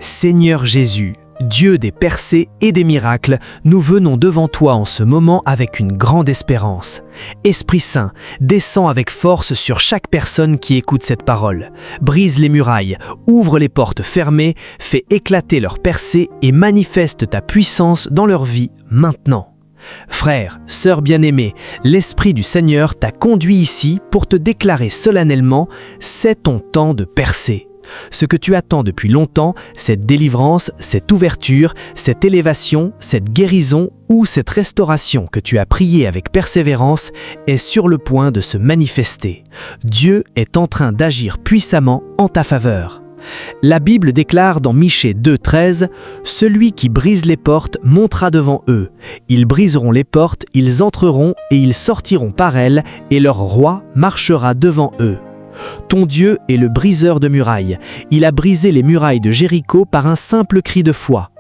Seigneur Jésus, Dieu des percées et des miracles, nous venons devant toi en ce moment avec une grande espérance. Esprit Saint, descends avec force sur chaque personne qui écoute cette parole. Brise les murailles, ouvre les portes fermées, fais éclater leurs percées et manifeste ta puissance dans leur vie maintenant. Frère, sœur bien-aimée, l'Esprit du Seigneur t'a conduit ici pour te déclarer solennellement « C'est ton temps de percer ». Ce que tu attends depuis longtemps, cette délivrance, cette ouverture, cette élévation, cette guérison ou cette restauration que tu as priée avec persévérance est sur le point de se manifester. Dieu est en train d'agir puissamment en ta faveur. La Bible déclare dans Michée 2,13 « Celui qui brise les portes montera devant eux. Ils briseront les portes, ils entreront et ils sortiront par elles, et leur roi marchera devant eux. » Ton Dieu est le briseur de murailles. Il a brisé les murailles de Jéricho par un simple cri de foi.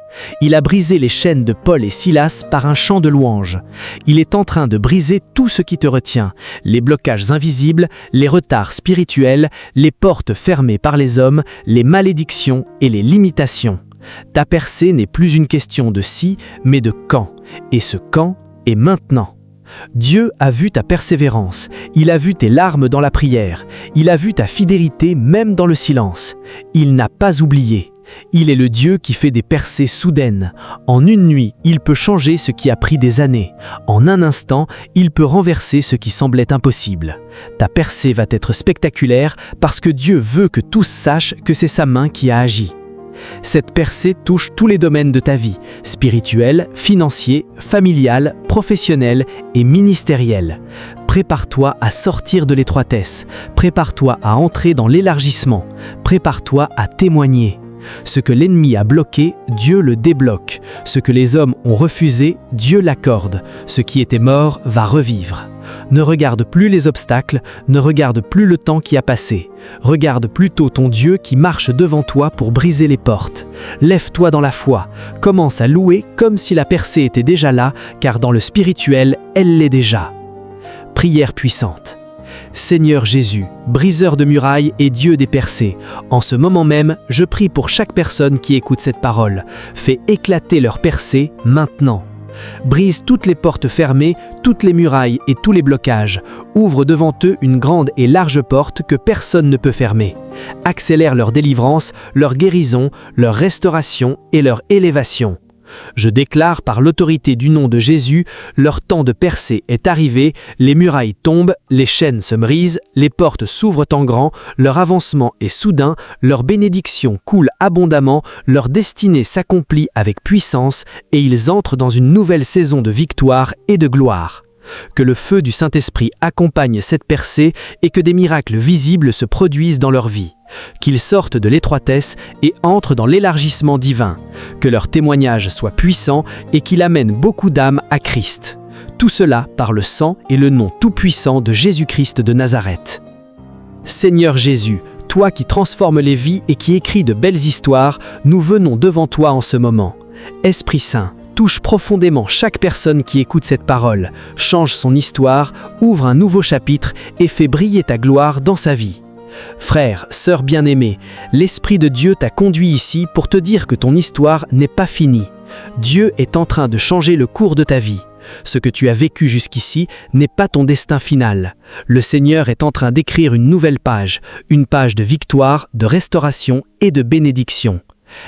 Il a brisé les chaînes de Paul et Silas par un chant de louange. Il est en train de briser tout ce qui te retient, les blocages invisibles, les retards spirituels, les portes fermées par les hommes, les malédictions et les limitations. Ta percée n'est plus une question de si, mais de quand. Et ce quand est maintenant. Dieu a vu ta persévérance, il a vu tes larmes dans la prière, il a vu ta fidélité même dans le silence. Il n'a pas oublié. Il est le Dieu qui fait des percées soudaines. En une nuit, il peut changer ce qui a pris des années. En un instant, il peut renverser ce qui semblait impossible. Ta percée va être spectaculaire parce que Dieu veut que tous sachent que c'est sa main qui a agi. Cette percée touche tous les domaines de ta vie, spirituel, financier, familial, professionnel et ministériel. Prépare-toi à sortir de l'étroitesse, prépare-toi à entrer dans l'élargissement, prépare-toi à témoigner. Ce que l'ennemi a bloqué, Dieu le débloque. Ce que les hommes ont refusé, Dieu l'accorde. Ce qui était mort va revivre. Ne regarde plus les obstacles, ne regarde plus le temps qui a passé. Regarde plutôt ton Dieu qui marche devant toi pour briser les portes. Lève-toi dans la foi, commence à louer comme si la percée était déjà là, car dans le spirituel, elle l'est déjà. Prière puissante. Seigneur Jésus, briseur de murailles et Dieu des percées, en ce moment même, je prie pour chaque personne qui écoute cette parole. Fais éclater leurs percées maintenant. Brise toutes les portes fermées, toutes les murailles et tous les blocages. Ouvre devant eux une grande et large porte que personne ne peut fermer. Accélère leur délivrance, leur guérison, leur restauration et leur élévation. Je déclare par l'autorité du nom de Jésus, leur temps de percée est arrivé, les murailles tombent, les chaînes se brisent, les portes s'ouvrent en grand, leur avancement est soudain, leur bénédiction coule abondamment, leur destinée s'accomplit avec puissance et ils entrent dans une nouvelle saison de victoire et de gloire. Que le feu du Saint-Esprit accompagne cette percée et que des miracles visibles se produisent dans leur vie. Qu'ils sortent de l'étroitesse et entrent dans l'élargissement divin. Que leur témoignage soit puissant et qu'il amène beaucoup d'âmes à Christ. Tout cela par le sang et le nom tout-puissant de Jésus-Christ de Nazareth. Seigneur Jésus, toi qui transformes les vies et qui écris de belles histoires, nous venons devant toi en ce moment. Esprit Saint, touche profondément chaque personne qui écoute cette parole, change son histoire, ouvre un nouveau chapitre et fait briller ta gloire dans sa vie. Frère, sœur bien-aimée, l'Esprit de Dieu t'a conduit ici pour te dire que ton histoire n'est pas finie. Dieu est en train de changer le cours de ta vie. Ce que tu as vécu jusqu'ici n'est pas ton destin final. Le Seigneur est en train d'écrire une nouvelle page, une page de victoire, de restauration et de bénédiction.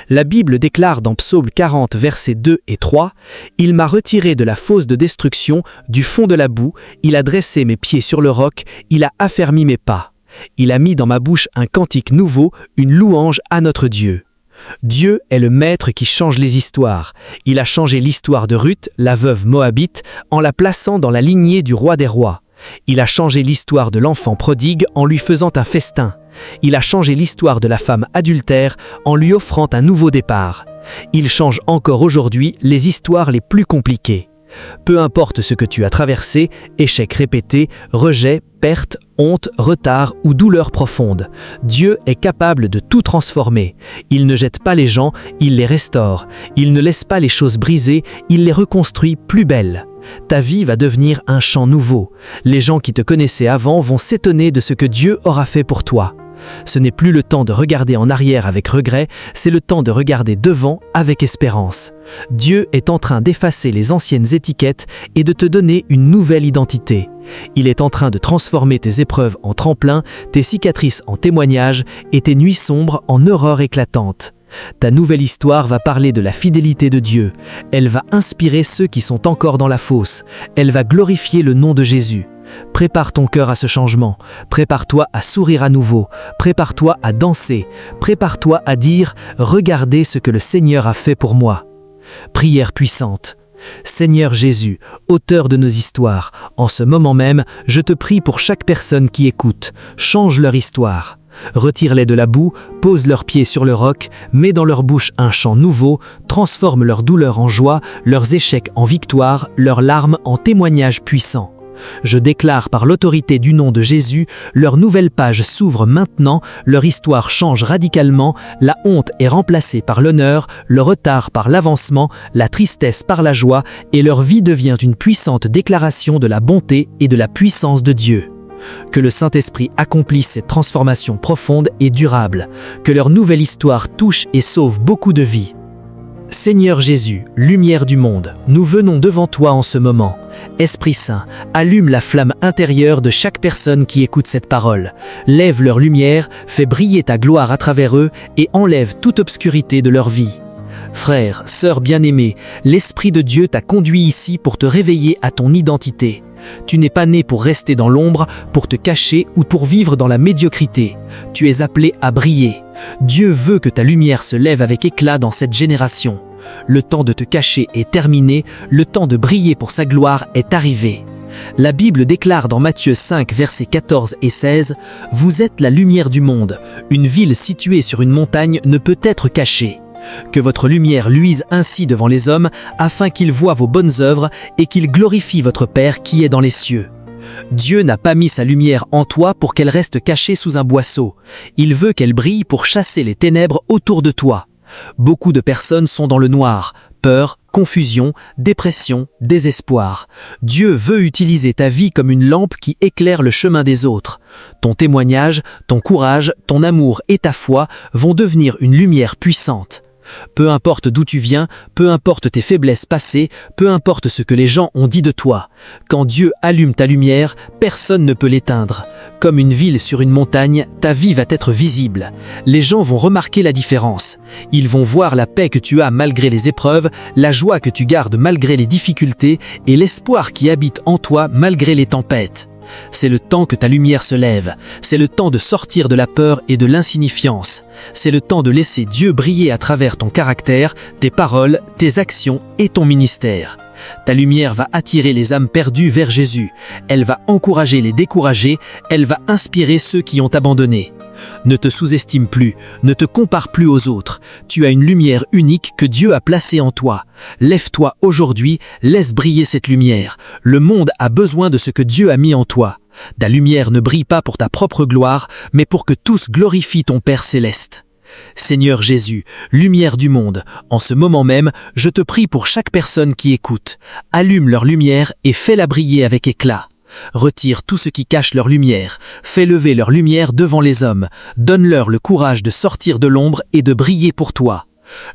La Bible déclare dans Psaume 40, versets 2 et 3 « Il m'a retiré de la fosse de destruction, du fond de la boue, il a dressé mes pieds sur le roc, il a affermi mes pas. Il a mis dans ma bouche un cantique nouveau, une louange à notre Dieu. » Dieu est le maître qui change les histoires. Il a changé l'histoire de Ruth, la veuve moabite, en la plaçant dans la lignée du roi des rois. Il a changé l'histoire de l'enfant prodigue en lui faisant un festin. Il a changé l'histoire de la femme adultère en lui offrant un nouveau départ. Il change encore aujourd'hui les histoires les plus compliquées. Peu importe ce que tu as traversé, échecs répétés, rejets, pertes, honte, retard ou douleur profonde, Dieu est capable de tout transformer. Il ne jette pas les gens, il les restaure. Il ne laisse pas les choses brisées, il les reconstruit plus belles. Ta vie va devenir un chant nouveau. Les gens qui te connaissaient avant vont s'étonner de ce que Dieu aura fait pour toi. Ce n'est plus le temps de regarder en arrière avec regret, c'est le temps de regarder devant avec espérance. Dieu est en train d'effacer les anciennes étiquettes et de te donner une nouvelle identité. Il est en train de transformer tes épreuves en tremplin, tes cicatrices en témoignages et tes nuits sombres en aurores éclatantes. Ta nouvelle histoire va parler de la fidélité de Dieu. Elle va inspirer ceux qui sont encore dans la fosse. Elle va glorifier le nom de Jésus. Prépare ton cœur à ce changement. Prépare-toi à sourire à nouveau. Prépare-toi à danser. Prépare-toi à dire « Regardez ce que le Seigneur a fait pour moi ». Prière puissante. Seigneur Jésus, auteur de nos histoires, en ce moment même, je te prie pour chaque personne qui écoute. Change leur histoire. Retire-les de la boue, pose leurs pieds sur le roc, mets dans leur bouche un chant nouveau, transforme leur douleur en joie, leurs échecs en victoire, leurs larmes en témoignages puissants. Je déclare par l'autorité du nom de Jésus, leur nouvelle page s'ouvre maintenant, leur histoire change radicalement, la honte est remplacée par l'honneur, le retard par l'avancement, la tristesse par la joie, et leur vie devient une puissante déclaration de la bonté et de la puissance de Dieu. Que le Saint-Esprit accomplisse cette transformation profonde et durable, que leur nouvelle histoire touche et sauve beaucoup de vies. Seigneur Jésus, lumière du monde, nous venons devant toi en ce moment. Esprit Saint, allume la flamme intérieure de chaque personne qui écoute cette parole. Lève leur lumière, fais briller ta gloire à travers eux et enlève toute obscurité de leur vie. Frère, sœur bien-aimée, l'Esprit de Dieu t'a conduit ici pour te réveiller à ton identité. Tu n'es pas né pour rester dans l'ombre, pour te cacher ou pour vivre dans la médiocrité. Tu es appelé à briller. Dieu veut que ta lumière se lève avec éclat dans cette génération. Le temps de te cacher est terminé, le temps de briller pour sa gloire est arrivé. La Bible déclare dans Matthieu 5, versets 14 et 16, « Vous êtes la lumière du monde. Une ville située sur une montagne ne peut être cachée. Que votre lumière luise ainsi devant les hommes, afin qu'ils voient vos bonnes œuvres et qu'ils glorifient votre Père qui est dans les cieux. » Dieu n'a pas mis sa lumière en toi pour qu'elle reste cachée sous un boisseau. Il veut qu'elle brille pour chasser les ténèbres autour de toi. Beaucoup de personnes sont dans le noir, peur, confusion, dépression, désespoir. Dieu veut utiliser ta vie comme une lampe qui éclaire le chemin des autres. Ton témoignage, ton courage, ton amour et ta foi vont devenir une lumière puissante. Peu importe d'où tu viens, peu importe tes faiblesses passées, peu importe ce que les gens ont dit de toi. Quand Dieu allume ta lumière, personne ne peut l'éteindre. Comme une ville sur une montagne, ta vie va être visible. Les gens vont remarquer la différence. Ils vont voir la paix que tu as malgré les épreuves, la joie que tu gardes malgré les difficultés et l'espoir qui habite en toi malgré les tempêtes. C'est le temps que ta lumière se lève. C'est le temps de sortir de la peur et de l'insignifiance. C'est le temps de laisser Dieu briller à travers ton caractère, tes paroles, tes actions et ton ministère. Ta lumière va attirer les âmes perdues vers Jésus. Elle va encourager les découragés. Elle va inspirer ceux qui ont abandonné. Ne te sous-estime plus, ne te compare plus aux autres. Tu as une lumière unique que Dieu a placée en toi. Lève-toi aujourd'hui, laisse briller cette lumière. Le monde a besoin de ce que Dieu a mis en toi. Ta lumière ne brille pas pour ta propre gloire, mais pour que tous glorifient ton Père céleste. Seigneur Jésus, lumière du monde, en ce moment même, je te prie pour chaque personne qui écoute. Allume leur lumière et fais-la briller avec éclat. Retire tout ce qui cache leur lumière, fais lever leur lumière devant les hommes, donne-leur le courage de sortir de l'ombre et de briller pour toi.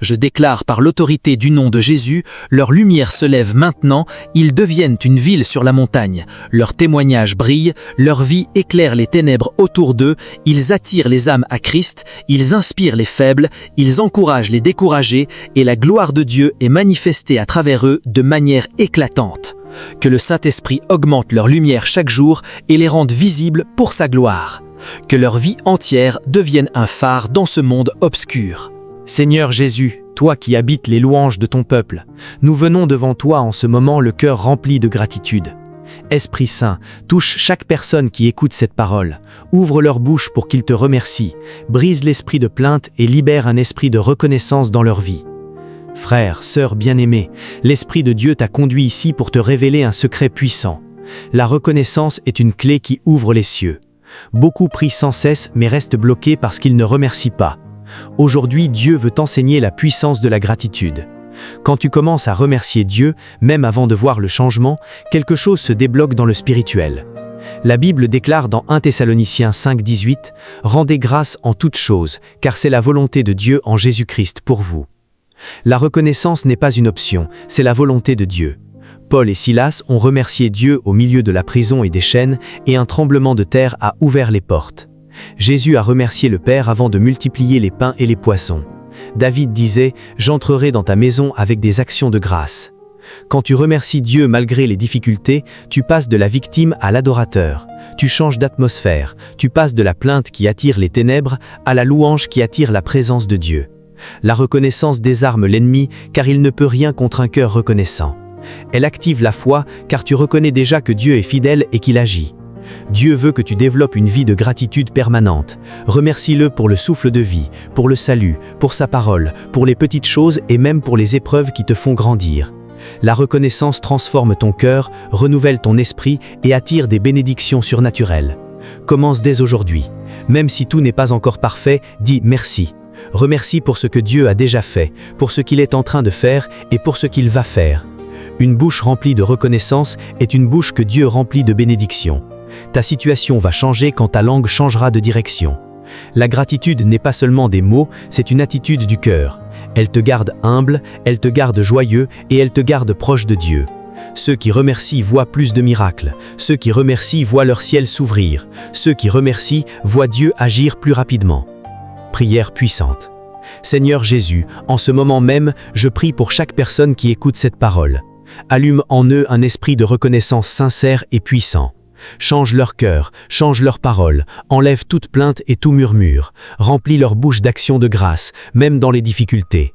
Je déclare par l'autorité du nom de Jésus, leur lumière se lève maintenant, ils deviennent une ville sur la montagne, leur témoignage brille, leur vie éclaire les ténèbres autour d'eux, ils attirent les âmes à Christ, ils inspirent les faibles, ils encouragent les découragés et la gloire de Dieu est manifestée à travers eux de manière éclatante. Que le Saint-Esprit augmente leur lumière chaque jour et les rende visibles pour sa gloire. Que leur vie entière devienne un phare dans ce monde obscur. Seigneur Jésus, toi qui habites les louanges de ton peuple, nous venons devant toi en ce moment le cœur rempli de gratitude. Esprit Saint, touche chaque personne qui écoute cette parole, ouvre leur bouche pour qu'ils te remercient, brise l'esprit de plainte et libère un esprit de reconnaissance dans leur vie. Frère, sœur bien-aimée, l'Esprit de Dieu t'a conduit ici pour te révéler un secret puissant. La reconnaissance est une clé qui ouvre les cieux. Beaucoup prient sans cesse mais restent bloqués parce qu'ils ne remercient pas. Aujourd'hui, Dieu veut t'enseigner la puissance de la gratitude. Quand tu commences à remercier Dieu, même avant de voir le changement, quelque chose se débloque dans le spirituel. La Bible déclare dans 1 Thessaloniciens 5,18 « Rendez grâce en toutes choses, car c'est la volonté de Dieu en Jésus-Christ pour vous. » La reconnaissance n'est pas une option, c'est la volonté de Dieu. Paul et Silas ont remercié Dieu au milieu de la prison et des chaînes, et un tremblement de terre a ouvert les portes. Jésus a remercié le Père avant de multiplier les pains et les poissons. David disait « J'entrerai dans ta maison avec des actions de grâce ». Quand tu remercies Dieu malgré les difficultés, tu passes de la victime à l'adorateur. Tu changes d'atmosphère, tu passes de la plainte qui attire les ténèbres à la louange qui attire la présence de Dieu. La reconnaissance désarme l'ennemi car il ne peut rien contre un cœur reconnaissant. Elle active la foi car tu reconnais déjà que Dieu est fidèle et qu'il agit. Dieu veut que tu développes une vie de gratitude permanente. Remercie-le pour le souffle de vie, pour le salut, pour sa parole, pour les petites choses et même pour les épreuves qui te font grandir. La reconnaissance transforme ton cœur, renouvelle ton esprit et attire des bénédictions surnaturelles. Commence dès aujourd'hui. Même si tout n'est pas encore parfait, dis merci. Remercie pour ce que Dieu a déjà fait, pour ce qu'il est en train de faire et pour ce qu'il va faire. Une bouche remplie de reconnaissance est une bouche que Dieu remplit de bénédictions. Ta situation va changer quand ta langue changera de direction. La gratitude n'est pas seulement des mots, c'est une attitude du cœur. Elle te garde humble, elle te garde joyeux et elle te garde proche de Dieu. Ceux qui remercient voient plus de miracles. Ceux qui remercient voient leur ciel s'ouvrir. Ceux qui remercient voient Dieu agir plus rapidement. Prière puissante. Seigneur Jésus, en ce moment même, je prie pour chaque personne qui écoute cette parole. Allume en eux un esprit de reconnaissance sincère et puissant. Change leur cœur, change leurs paroles, enlève toute plainte et tout murmure, remplis leur bouche d'actions de grâce, même dans les difficultés.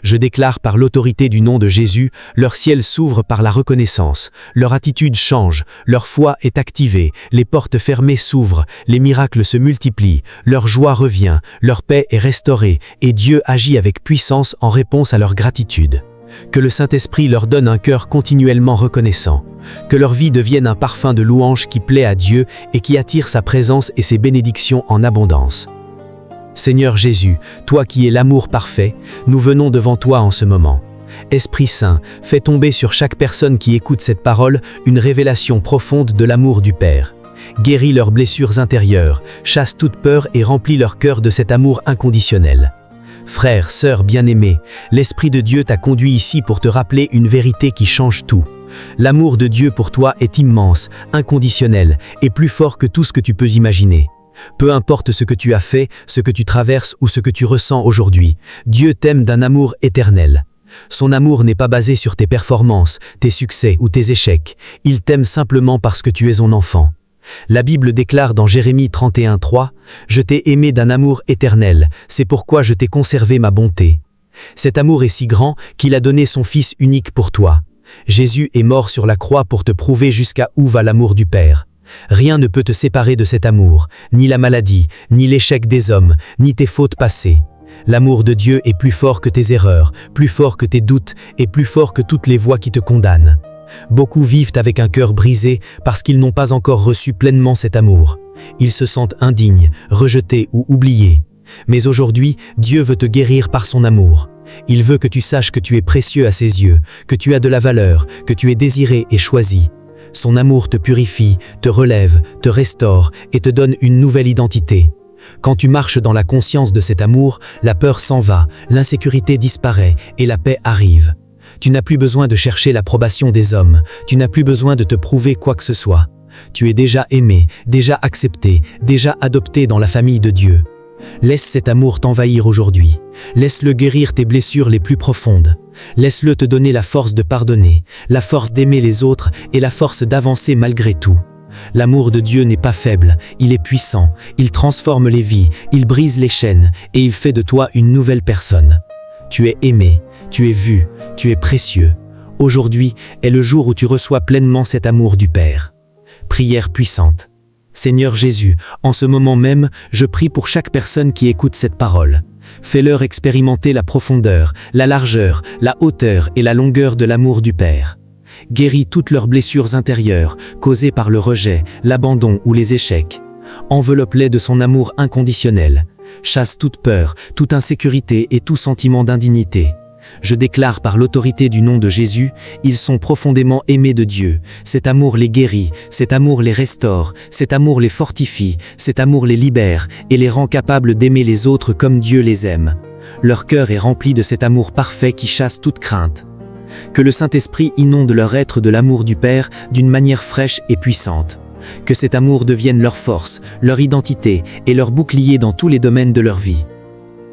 Je déclare par l'autorité du nom de Jésus, leur ciel s'ouvre par la reconnaissance, leur attitude change, leur foi est activée, les portes fermées s'ouvrent, les miracles se multiplient, leur joie revient, leur paix est restaurée et Dieu agit avec puissance en réponse à leur gratitude. Que le Saint-Esprit leur donne un cœur continuellement reconnaissant. Que leur vie devienne un parfum de louange qui plaît à Dieu et qui attire sa présence et ses bénédictions en abondance. Seigneur Jésus, toi qui es l'amour parfait, nous venons devant toi en ce moment. Esprit Saint, fais tomber sur chaque personne qui écoute cette parole une révélation profonde de l'amour du Père. Guéris leurs blessures intérieures, chasse toute peur et remplis leur cœur de cet amour inconditionnel. Frère, sœur bien-aimé, l'Esprit de Dieu t'a conduit ici pour te rappeler une vérité qui change tout. L'amour de Dieu pour toi est immense, inconditionnel et plus fort que tout ce que tu peux imaginer. Peu importe ce que tu as fait, ce que tu traverses ou ce que tu ressens aujourd'hui, Dieu t'aime d'un amour éternel. Son amour n'est pas basé sur tes performances, tes succès ou tes échecs. Il t'aime simplement parce que tu es son enfant. La Bible déclare dans Jérémie 31:3 « Je t'ai aimé d'un amour éternel, c'est pourquoi je t'ai conservé ma bonté. » Cet amour est si grand qu'il a donné son Fils unique pour toi. Jésus est mort sur la croix pour te prouver jusqu'à où va l'amour du Père. Rien ne peut te séparer de cet amour, ni la maladie, ni l'échec des hommes, ni tes fautes passées. L'amour de Dieu est plus fort que tes erreurs, plus fort que tes doutes et plus fort que toutes les voix qui te condamnent. Beaucoup vivent avec un cœur brisé parce qu'ils n'ont pas encore reçu pleinement cet amour. Ils se sentent indignes, rejetés ou oubliés. Mais aujourd'hui, Dieu veut te guérir par son amour. Il veut que tu saches que tu es précieux à ses yeux, que tu as de la valeur, que tu es désiré et choisi. Son amour te purifie, te relève, te restaure et te donne une nouvelle identité. Quand tu marches dans la conscience de cet amour, la peur s'en va, l'insécurité disparaît et la paix arrive. Tu n'as plus besoin de chercher l'approbation des hommes, tu n'as plus besoin de te prouver quoi que ce soit. Tu es déjà aimé, déjà accepté, déjà adopté dans la famille de Dieu. Laisse cet amour t'envahir aujourd'hui. Laisse-le guérir tes blessures les plus profondes. Laisse-le te donner la force de pardonner, la force d'aimer les autres et la force d'avancer malgré tout. L'amour de Dieu n'est pas faible, il est puissant, il transforme les vies, il brise les chaînes et il fait de toi une nouvelle personne. Tu es aimé, tu es vu, tu es précieux. Aujourd'hui est le jour où tu reçois pleinement cet amour du Père. Prière puissante. Seigneur Jésus, en ce moment même, je prie pour chaque personne qui écoute cette parole. Fais-leur expérimenter la profondeur, la largeur, la hauteur et la longueur de l'amour du Père. Guéris toutes leurs blessures intérieures, causées par le rejet, l'abandon ou les échecs. Enveloppe-les de son amour inconditionnel. Chasse toute peur, toute insécurité et tout sentiment d'indignité. Je déclare par l'autorité du nom de Jésus, ils sont profondément aimés de Dieu. Cet amour les guérit, cet amour les restaure, cet amour les fortifie, cet amour les libère et les rend capables d'aimer les autres comme Dieu les aime. Leur cœur est rempli de cet amour parfait qui chasse toute crainte. Que le Saint-Esprit inonde leur être de l'amour du Père d'une manière fraîche et puissante. Que cet amour devienne leur force, leur identité et leur bouclier dans tous les domaines de leur vie.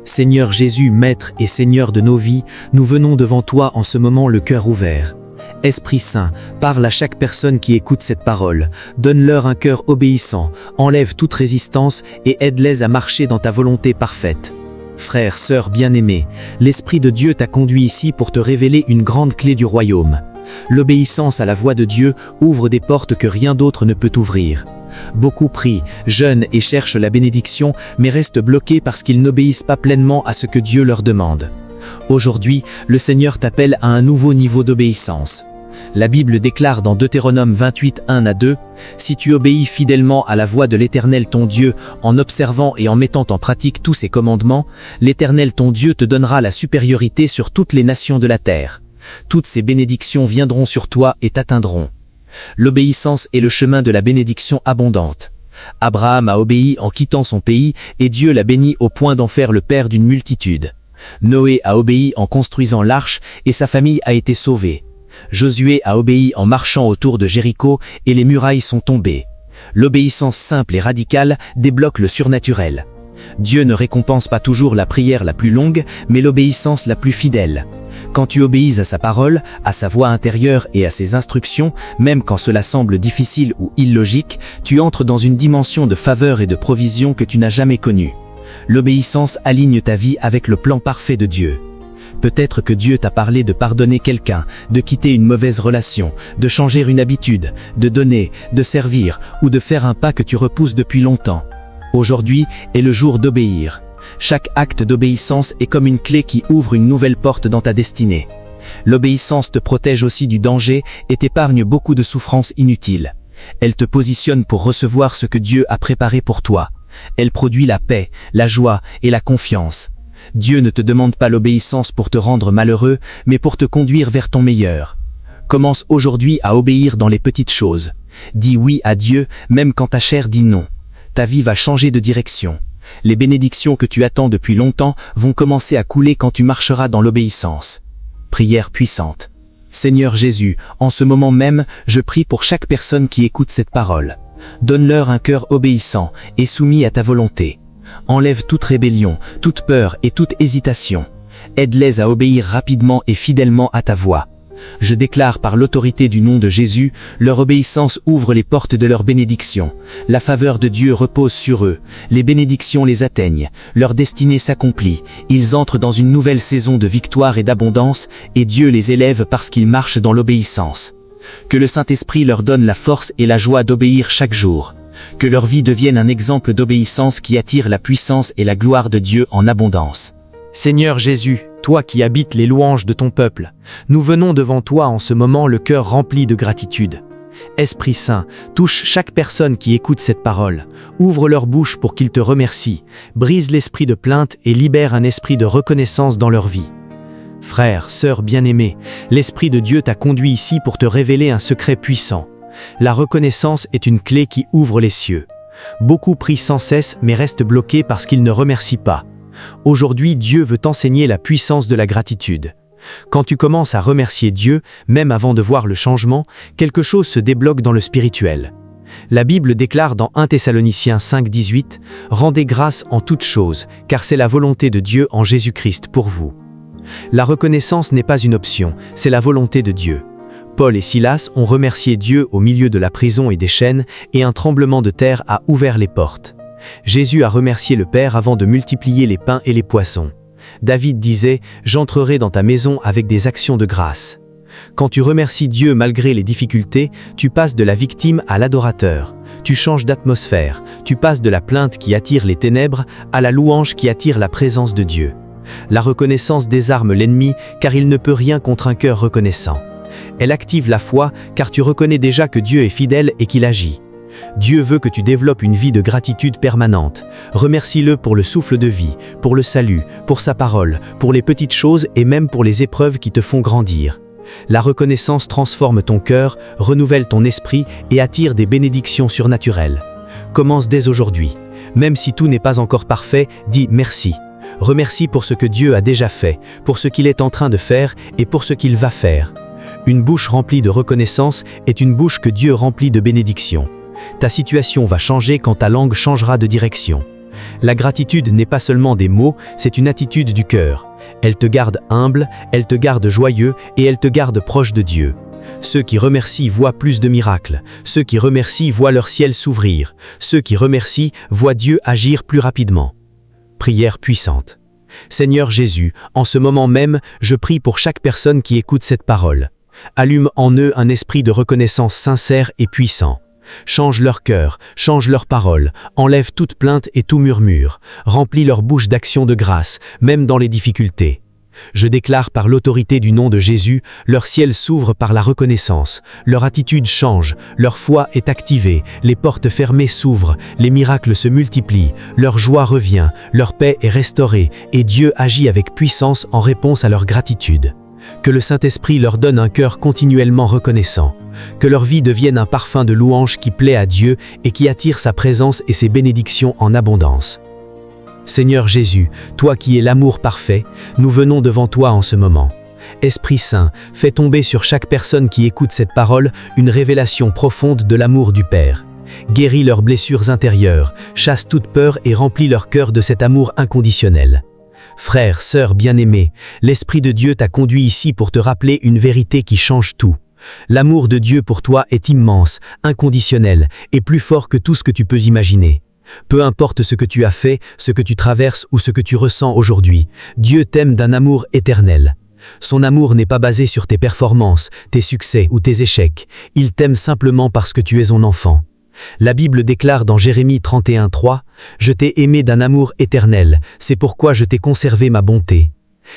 Seigneur Jésus, Maître et Seigneur de nos vies, nous venons devant toi en ce moment le cœur ouvert. Esprit Saint, parle à chaque personne qui écoute cette parole, donne-leur un cœur obéissant, enlève toute résistance et aide-les à marcher dans ta volonté parfaite. Frères, sœurs bien-aimés, l'Esprit de Dieu t'a conduit ici pour te révéler une grande clé du royaume. L'obéissance à la voix de Dieu ouvre des portes que rien d'autre ne peut ouvrir. Beaucoup prient, jeûnent et cherchent la bénédiction, mais restent bloqués parce qu'ils n'obéissent pas pleinement à ce que Dieu leur demande. Aujourd'hui, le Seigneur t'appelle à un nouveau niveau d'obéissance. La Bible déclare dans Deutéronome 28, 1-2, « Si tu obéis fidèlement à la voix de l'Éternel ton Dieu, en observant et en mettant en pratique tous ses commandements, l'Éternel ton Dieu te donnera la supériorité sur toutes les nations de la terre. Toutes ces bénédictions viendront sur toi et t'atteindront. » L'obéissance est le chemin de la bénédiction abondante. Abraham a obéi en quittant son pays et Dieu l'a béni au point d'en faire le père d'une multitude. Noé a obéi en construisant l'arche et sa famille a été sauvée. Josué a obéi en marchant autour de Jéricho et les murailles sont tombées. L'obéissance simple et radicale débloque le surnaturel. Dieu ne récompense pas toujours la prière la plus longue, mais l'obéissance la plus fidèle. Quand tu obéis à sa parole, à sa voix intérieure et à ses instructions, même quand cela semble difficile ou illogique, tu entres dans une dimension de faveur et de provision que tu n'as jamais connue. L'obéissance aligne ta vie avec le plan parfait de Dieu. Peut-être que Dieu t'a parlé de pardonner quelqu'un, de quitter une mauvaise relation, de changer une habitude, de donner, de servir ou de faire un pas que tu repousses depuis longtemps. Aujourd'hui est le jour d'obéir. Chaque acte d'obéissance est comme une clé qui ouvre une nouvelle porte dans ta destinée. L'obéissance te protège aussi du danger et t'épargne beaucoup de souffrances inutiles. Elle te positionne pour recevoir ce que Dieu a préparé pour toi. Elle produit la paix, la joie et la confiance. Dieu ne te demande pas l'obéissance pour te rendre malheureux, mais pour te conduire vers ton meilleur. Commence aujourd'hui à obéir dans les petites choses. Dis oui à Dieu, même quand ta chair dit non. Ta vie va changer de direction. Les bénédictions que tu attends depuis longtemps vont commencer à couler quand tu marcheras dans l'obéissance. Prière puissante. Seigneur Jésus, en ce moment même, je prie pour chaque personne qui écoute cette parole. Donne-leur un cœur obéissant et soumis à ta volonté. Enlève toute rébellion, toute peur et toute hésitation. Aide-les à obéir rapidement et fidèlement à ta voix. Je déclare par l'autorité du nom de Jésus, leur obéissance ouvre les portes de leur bénédiction. La faveur de Dieu repose sur eux, les bénédictions les atteignent, leur destinée s'accomplit, ils entrent dans une nouvelle saison de victoire et d'abondance, et Dieu les élève parce qu'ils marchent dans l'obéissance. Que le Saint-Esprit leur donne la force et la joie d'obéir chaque jour. Que leur vie devienne un exemple d'obéissance qui attire la puissance et la gloire de Dieu en abondance. Seigneur Jésus, toi qui habites les louanges de ton peuple, nous venons devant toi en ce moment le cœur rempli de gratitude. Esprit Saint, touche chaque personne qui écoute cette parole, ouvre leur bouche pour qu'ils te remercient, brise l'esprit de plainte et libère un esprit de reconnaissance dans leur vie. Frères, sœurs bien-aimés, l'Esprit de Dieu t'a conduit ici pour te révéler un secret puissant. La reconnaissance est une clé qui ouvre les cieux. Beaucoup prient sans cesse mais restent bloqués parce qu'ils ne remercient pas. Aujourd'hui, Dieu veut t'enseigner la puissance de la gratitude. Quand tu commences à remercier Dieu, même avant de voir le changement, quelque chose se débloque dans le spirituel. La Bible déclare dans 1 Thessaloniciens 5,18 « Rendez grâce en toutes choses, car c'est la volonté de Dieu en Jésus-Christ pour vous. » La reconnaissance n'est pas une option, c'est la volonté de Dieu. Paul et Silas ont remercié Dieu au milieu de la prison et des chaînes, et un tremblement de terre a ouvert les portes. Jésus a remercié le Père avant de multiplier les pains et les poissons. David disait « J'entrerai dans ta maison avec des actions de grâce ». Quand tu remercies Dieu malgré les difficultés, tu passes de la victime à l'adorateur. Tu changes d'atmosphère, tu passes de la plainte qui attire les ténèbres à la louange qui attire la présence de Dieu. La reconnaissance désarme l'ennemi car il ne peut rien contre un cœur reconnaissant. Elle active la foi car tu reconnais déjà que Dieu est fidèle et qu'il agit. Dieu veut que tu développes une vie de gratitude permanente. Remercie-le pour le souffle de vie, pour le salut, pour sa parole, pour les petites choses et même pour les épreuves qui te font grandir. La reconnaissance transforme ton cœur, renouvelle ton esprit et attire des bénédictions surnaturelles. Commence dès aujourd'hui. Même si tout n'est pas encore parfait, dis merci. Remercie pour ce que Dieu a déjà fait, pour ce qu'il est en train de faire et pour ce qu'il va faire. Une bouche remplie de reconnaissance est une bouche que Dieu remplit de bénédictions. Ta situation va changer quand ta langue changera de direction. La gratitude n'est pas seulement des mots, c'est une attitude du cœur. Elle te garde humble, elle te garde joyeux et elle te garde proche de Dieu. Ceux qui remercient voient plus de miracles. Ceux qui remercient voient leur ciel s'ouvrir. Ceux qui remercient voient Dieu agir plus rapidement. Prière puissante. Seigneur Jésus, en ce moment même, je prie pour chaque personne qui écoute cette parole. Allume en eux un esprit de reconnaissance sincère et puissant. Change leur cœur, change leurs paroles, enlève toute plainte et tout murmure, remplis leur bouche d'actions de grâce, même dans les difficultés. Je déclare par l'autorité du nom de Jésus, leur ciel s'ouvre par la reconnaissance, leur attitude change, leur foi est activée, les portes fermées s'ouvrent, les miracles se multiplient, leur joie revient, leur paix est restaurée et Dieu agit avec puissance en réponse à leur gratitude. Que le Saint-Esprit leur donne un cœur continuellement reconnaissant. Que leur vie devienne un parfum de louange qui plaît à Dieu et qui attire sa présence et ses bénédictions en abondance. Seigneur Jésus, toi qui es l'amour parfait, nous venons devant toi en ce moment. Esprit Saint, fais tomber sur chaque personne qui écoute cette parole une révélation profonde de l'amour du Père. Guéris leurs blessures intérieures, chasse toute peur et remplis leur cœur de cet amour inconditionnel. Frère, sœur bien-aimé, l'Esprit de Dieu t'a conduit ici pour te rappeler une vérité qui change tout. L'amour de Dieu pour toi est immense, inconditionnel et plus fort que tout ce que tu peux imaginer. Peu importe ce que tu as fait, ce que tu traverses ou ce que tu ressens aujourd'hui, Dieu t'aime d'un amour éternel. Son amour n'est pas basé sur tes performances, tes succès ou tes échecs. Il t'aime simplement parce que tu es son enfant. La Bible déclare dans Jérémie 31:3 « Je t'ai aimé d'un amour éternel, c'est pourquoi je t'ai conservé ma bonté. »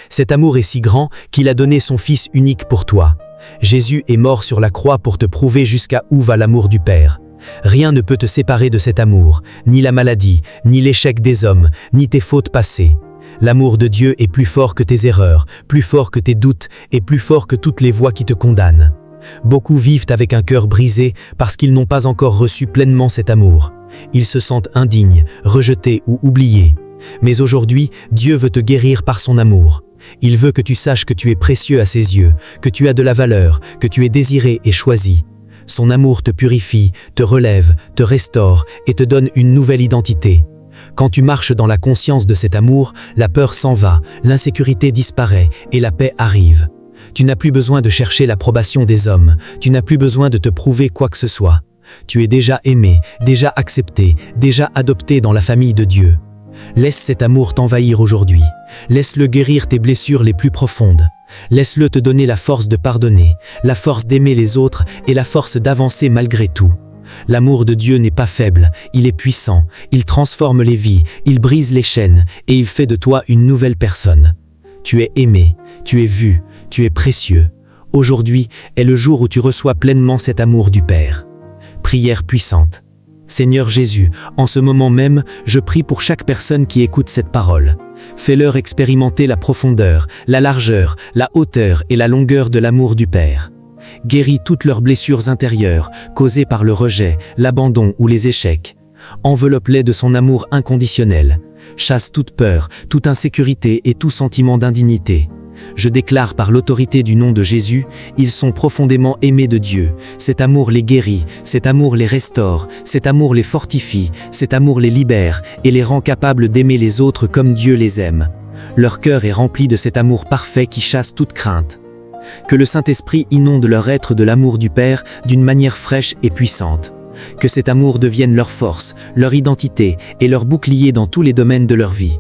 Cet amour est si grand qu'il a donné son Fils unique pour toi. Jésus est mort sur la croix pour te prouver jusqu'à où va l'amour du Père. Rien ne peut te séparer de cet amour, ni la maladie, ni l'échec des hommes, ni tes fautes passées. L'amour de Dieu est plus fort que tes erreurs, plus fort que tes doutes et plus fort que toutes les voix qui te condamnent. Beaucoup vivent avec un cœur brisé parce qu'ils n'ont pas encore reçu pleinement cet amour. Ils se sentent indignes, rejetés ou oubliés. Mais aujourd'hui, Dieu veut te guérir par son amour. Il veut que tu saches que tu es précieux à ses yeux, que tu as de la valeur, que tu es désiré et choisi. Son amour te purifie, te relève, te restaure et te donne une nouvelle identité. Quand tu marches dans la conscience de cet amour, la peur s'en va, l'insécurité disparaît et la paix arrive. Tu n'as plus besoin de chercher l'approbation des hommes, tu n'as plus besoin de te prouver quoi que ce soit. Tu es déjà aimé, déjà accepté, déjà adopté dans la famille de Dieu. Laisse cet amour t'envahir aujourd'hui. Laisse-le guérir tes blessures les plus profondes. Laisse-le te donner la force de pardonner, la force d'aimer les autres et la force d'avancer malgré tout. L'amour de Dieu n'est pas faible, il est puissant, il transforme les vies, il brise les chaînes et il fait de toi une nouvelle personne. Tu es aimé, tu es vu, tu es précieux. Aujourd'hui est le jour où tu reçois pleinement cet amour du Père. Prière puissante. Seigneur Jésus, en ce moment même, je prie pour chaque personne qui écoute cette parole. Fais-leur expérimenter la profondeur, la largeur, la hauteur et la longueur de l'amour du Père. Guéris toutes leurs blessures intérieures, causées par le rejet, l'abandon ou les échecs. Enveloppe-les de son amour inconditionnel. Chasse toute peur, toute insécurité et tout sentiment d'indignité. Je déclare par l'autorité du nom de Jésus, ils sont profondément aimés de Dieu. Cet amour les guérit, cet amour les restaure, cet amour les fortifie, cet amour les libère et les rend capables d'aimer les autres comme Dieu les aime. Leur cœur est rempli de cet amour parfait qui chasse toute crainte. Que le Saint-Esprit inonde leur être de l'amour du Père d'une manière fraîche et puissante. Que cet amour devienne leur force, leur identité et leur bouclier dans tous les domaines de leur vie.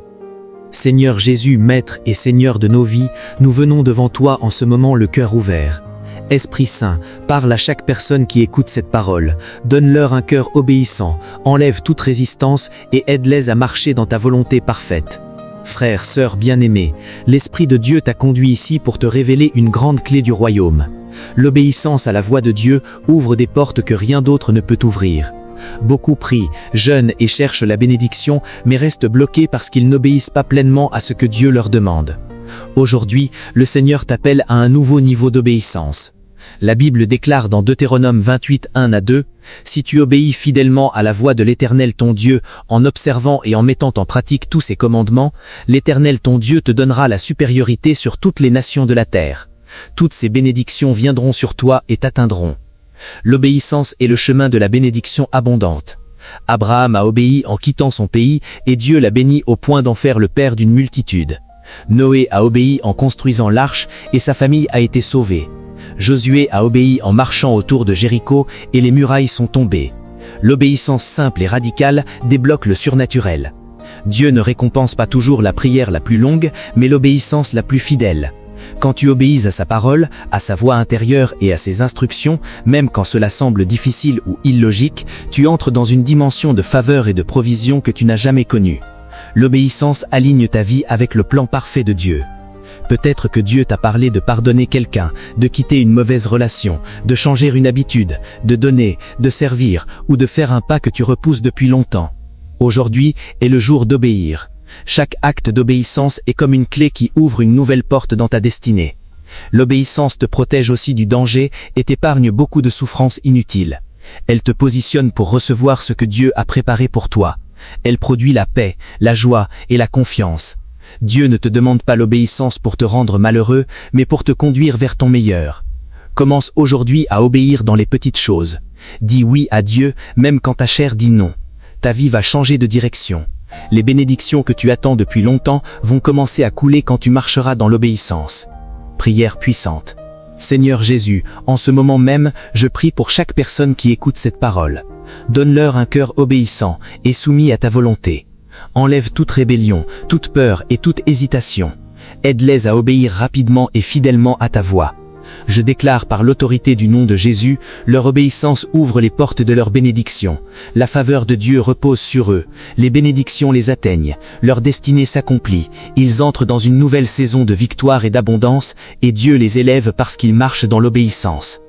Seigneur Jésus, Maître et Seigneur de nos vies, nous venons devant toi en ce moment le cœur ouvert. Esprit Saint, parle à chaque personne qui écoute cette parole, donne-leur un cœur obéissant, enlève toute résistance et aide-les à marcher dans ta volonté parfaite. Frère, sœur bien-aimé, l'Esprit de Dieu t'a conduit ici pour te révéler une grande clé du royaume. L'obéissance à la voix de Dieu ouvre des portes que rien d'autre ne peut ouvrir. Beaucoup prient, jeûnent et cherchent la bénédiction, mais restent bloqués parce qu'ils n'obéissent pas pleinement à ce que Dieu leur demande. Aujourd'hui, le Seigneur t'appelle à un nouveau niveau d'obéissance. La Bible déclare dans Deutéronome 28, 1-2, « Si tu obéis fidèlement à la voix de l'Éternel ton Dieu, en observant et en mettant en pratique tous ses commandements, l'Éternel ton Dieu te donnera la supériorité sur toutes les nations de la terre. Toutes ces bénédictions viendront sur toi et t'atteindront. » L'obéissance est le chemin de la bénédiction abondante. Abraham a obéi en quittant son pays et Dieu l'a béni au point d'en faire le père d'une multitude. Noé a obéi en construisant l'arche et sa famille a été sauvée. Josué a obéi en marchant autour de Jéricho et les murailles sont tombées. L'obéissance simple et radicale débloque le surnaturel. Dieu ne récompense pas toujours la prière la plus longue, mais l'obéissance la plus fidèle. Quand tu obéis à sa parole, à sa voix intérieure et à ses instructions, même quand cela semble difficile ou illogique, tu entres dans une dimension de faveur et de provision que tu n'as jamais connue. L'obéissance aligne ta vie avec le plan parfait de Dieu. Peut-être que Dieu t'a parlé de pardonner quelqu'un, de quitter une mauvaise relation, de changer une habitude, de donner, de servir ou de faire un pas que tu repousses depuis longtemps. Aujourd'hui est le jour d'obéir. Chaque acte d'obéissance est comme une clé qui ouvre une nouvelle porte dans ta destinée. L'obéissance te protège aussi du danger et t'épargne beaucoup de souffrances inutiles. Elle te positionne pour recevoir ce que Dieu a préparé pour toi. Elle produit la paix, la joie et la confiance. Dieu ne te demande pas l'obéissance pour te rendre malheureux, mais pour te conduire vers ton meilleur. Commence aujourd'hui à obéir dans les petites choses. Dis oui à Dieu, même quand ta chair dit non. Ta vie va changer de direction. Les bénédictions que tu attends depuis longtemps vont commencer à couler quand tu marcheras dans l'obéissance. Prière puissante. Seigneur Jésus, en ce moment même, je prie pour chaque personne qui écoute cette parole. Donne-leur un cœur obéissant et soumis à ta volonté. Enlève toute rébellion, toute peur et toute hésitation. Aide-les à obéir rapidement et fidèlement à ta voix. Je déclare par l'autorité du nom de Jésus, leur obéissance ouvre les portes de leur bénédiction. La faveur de Dieu repose sur eux. Les bénédictions les atteignent. Leur destinée s'accomplit. Ils entrent dans une nouvelle saison de victoire et d'abondance, et Dieu les élève parce qu'ils marchent dans l'obéissance.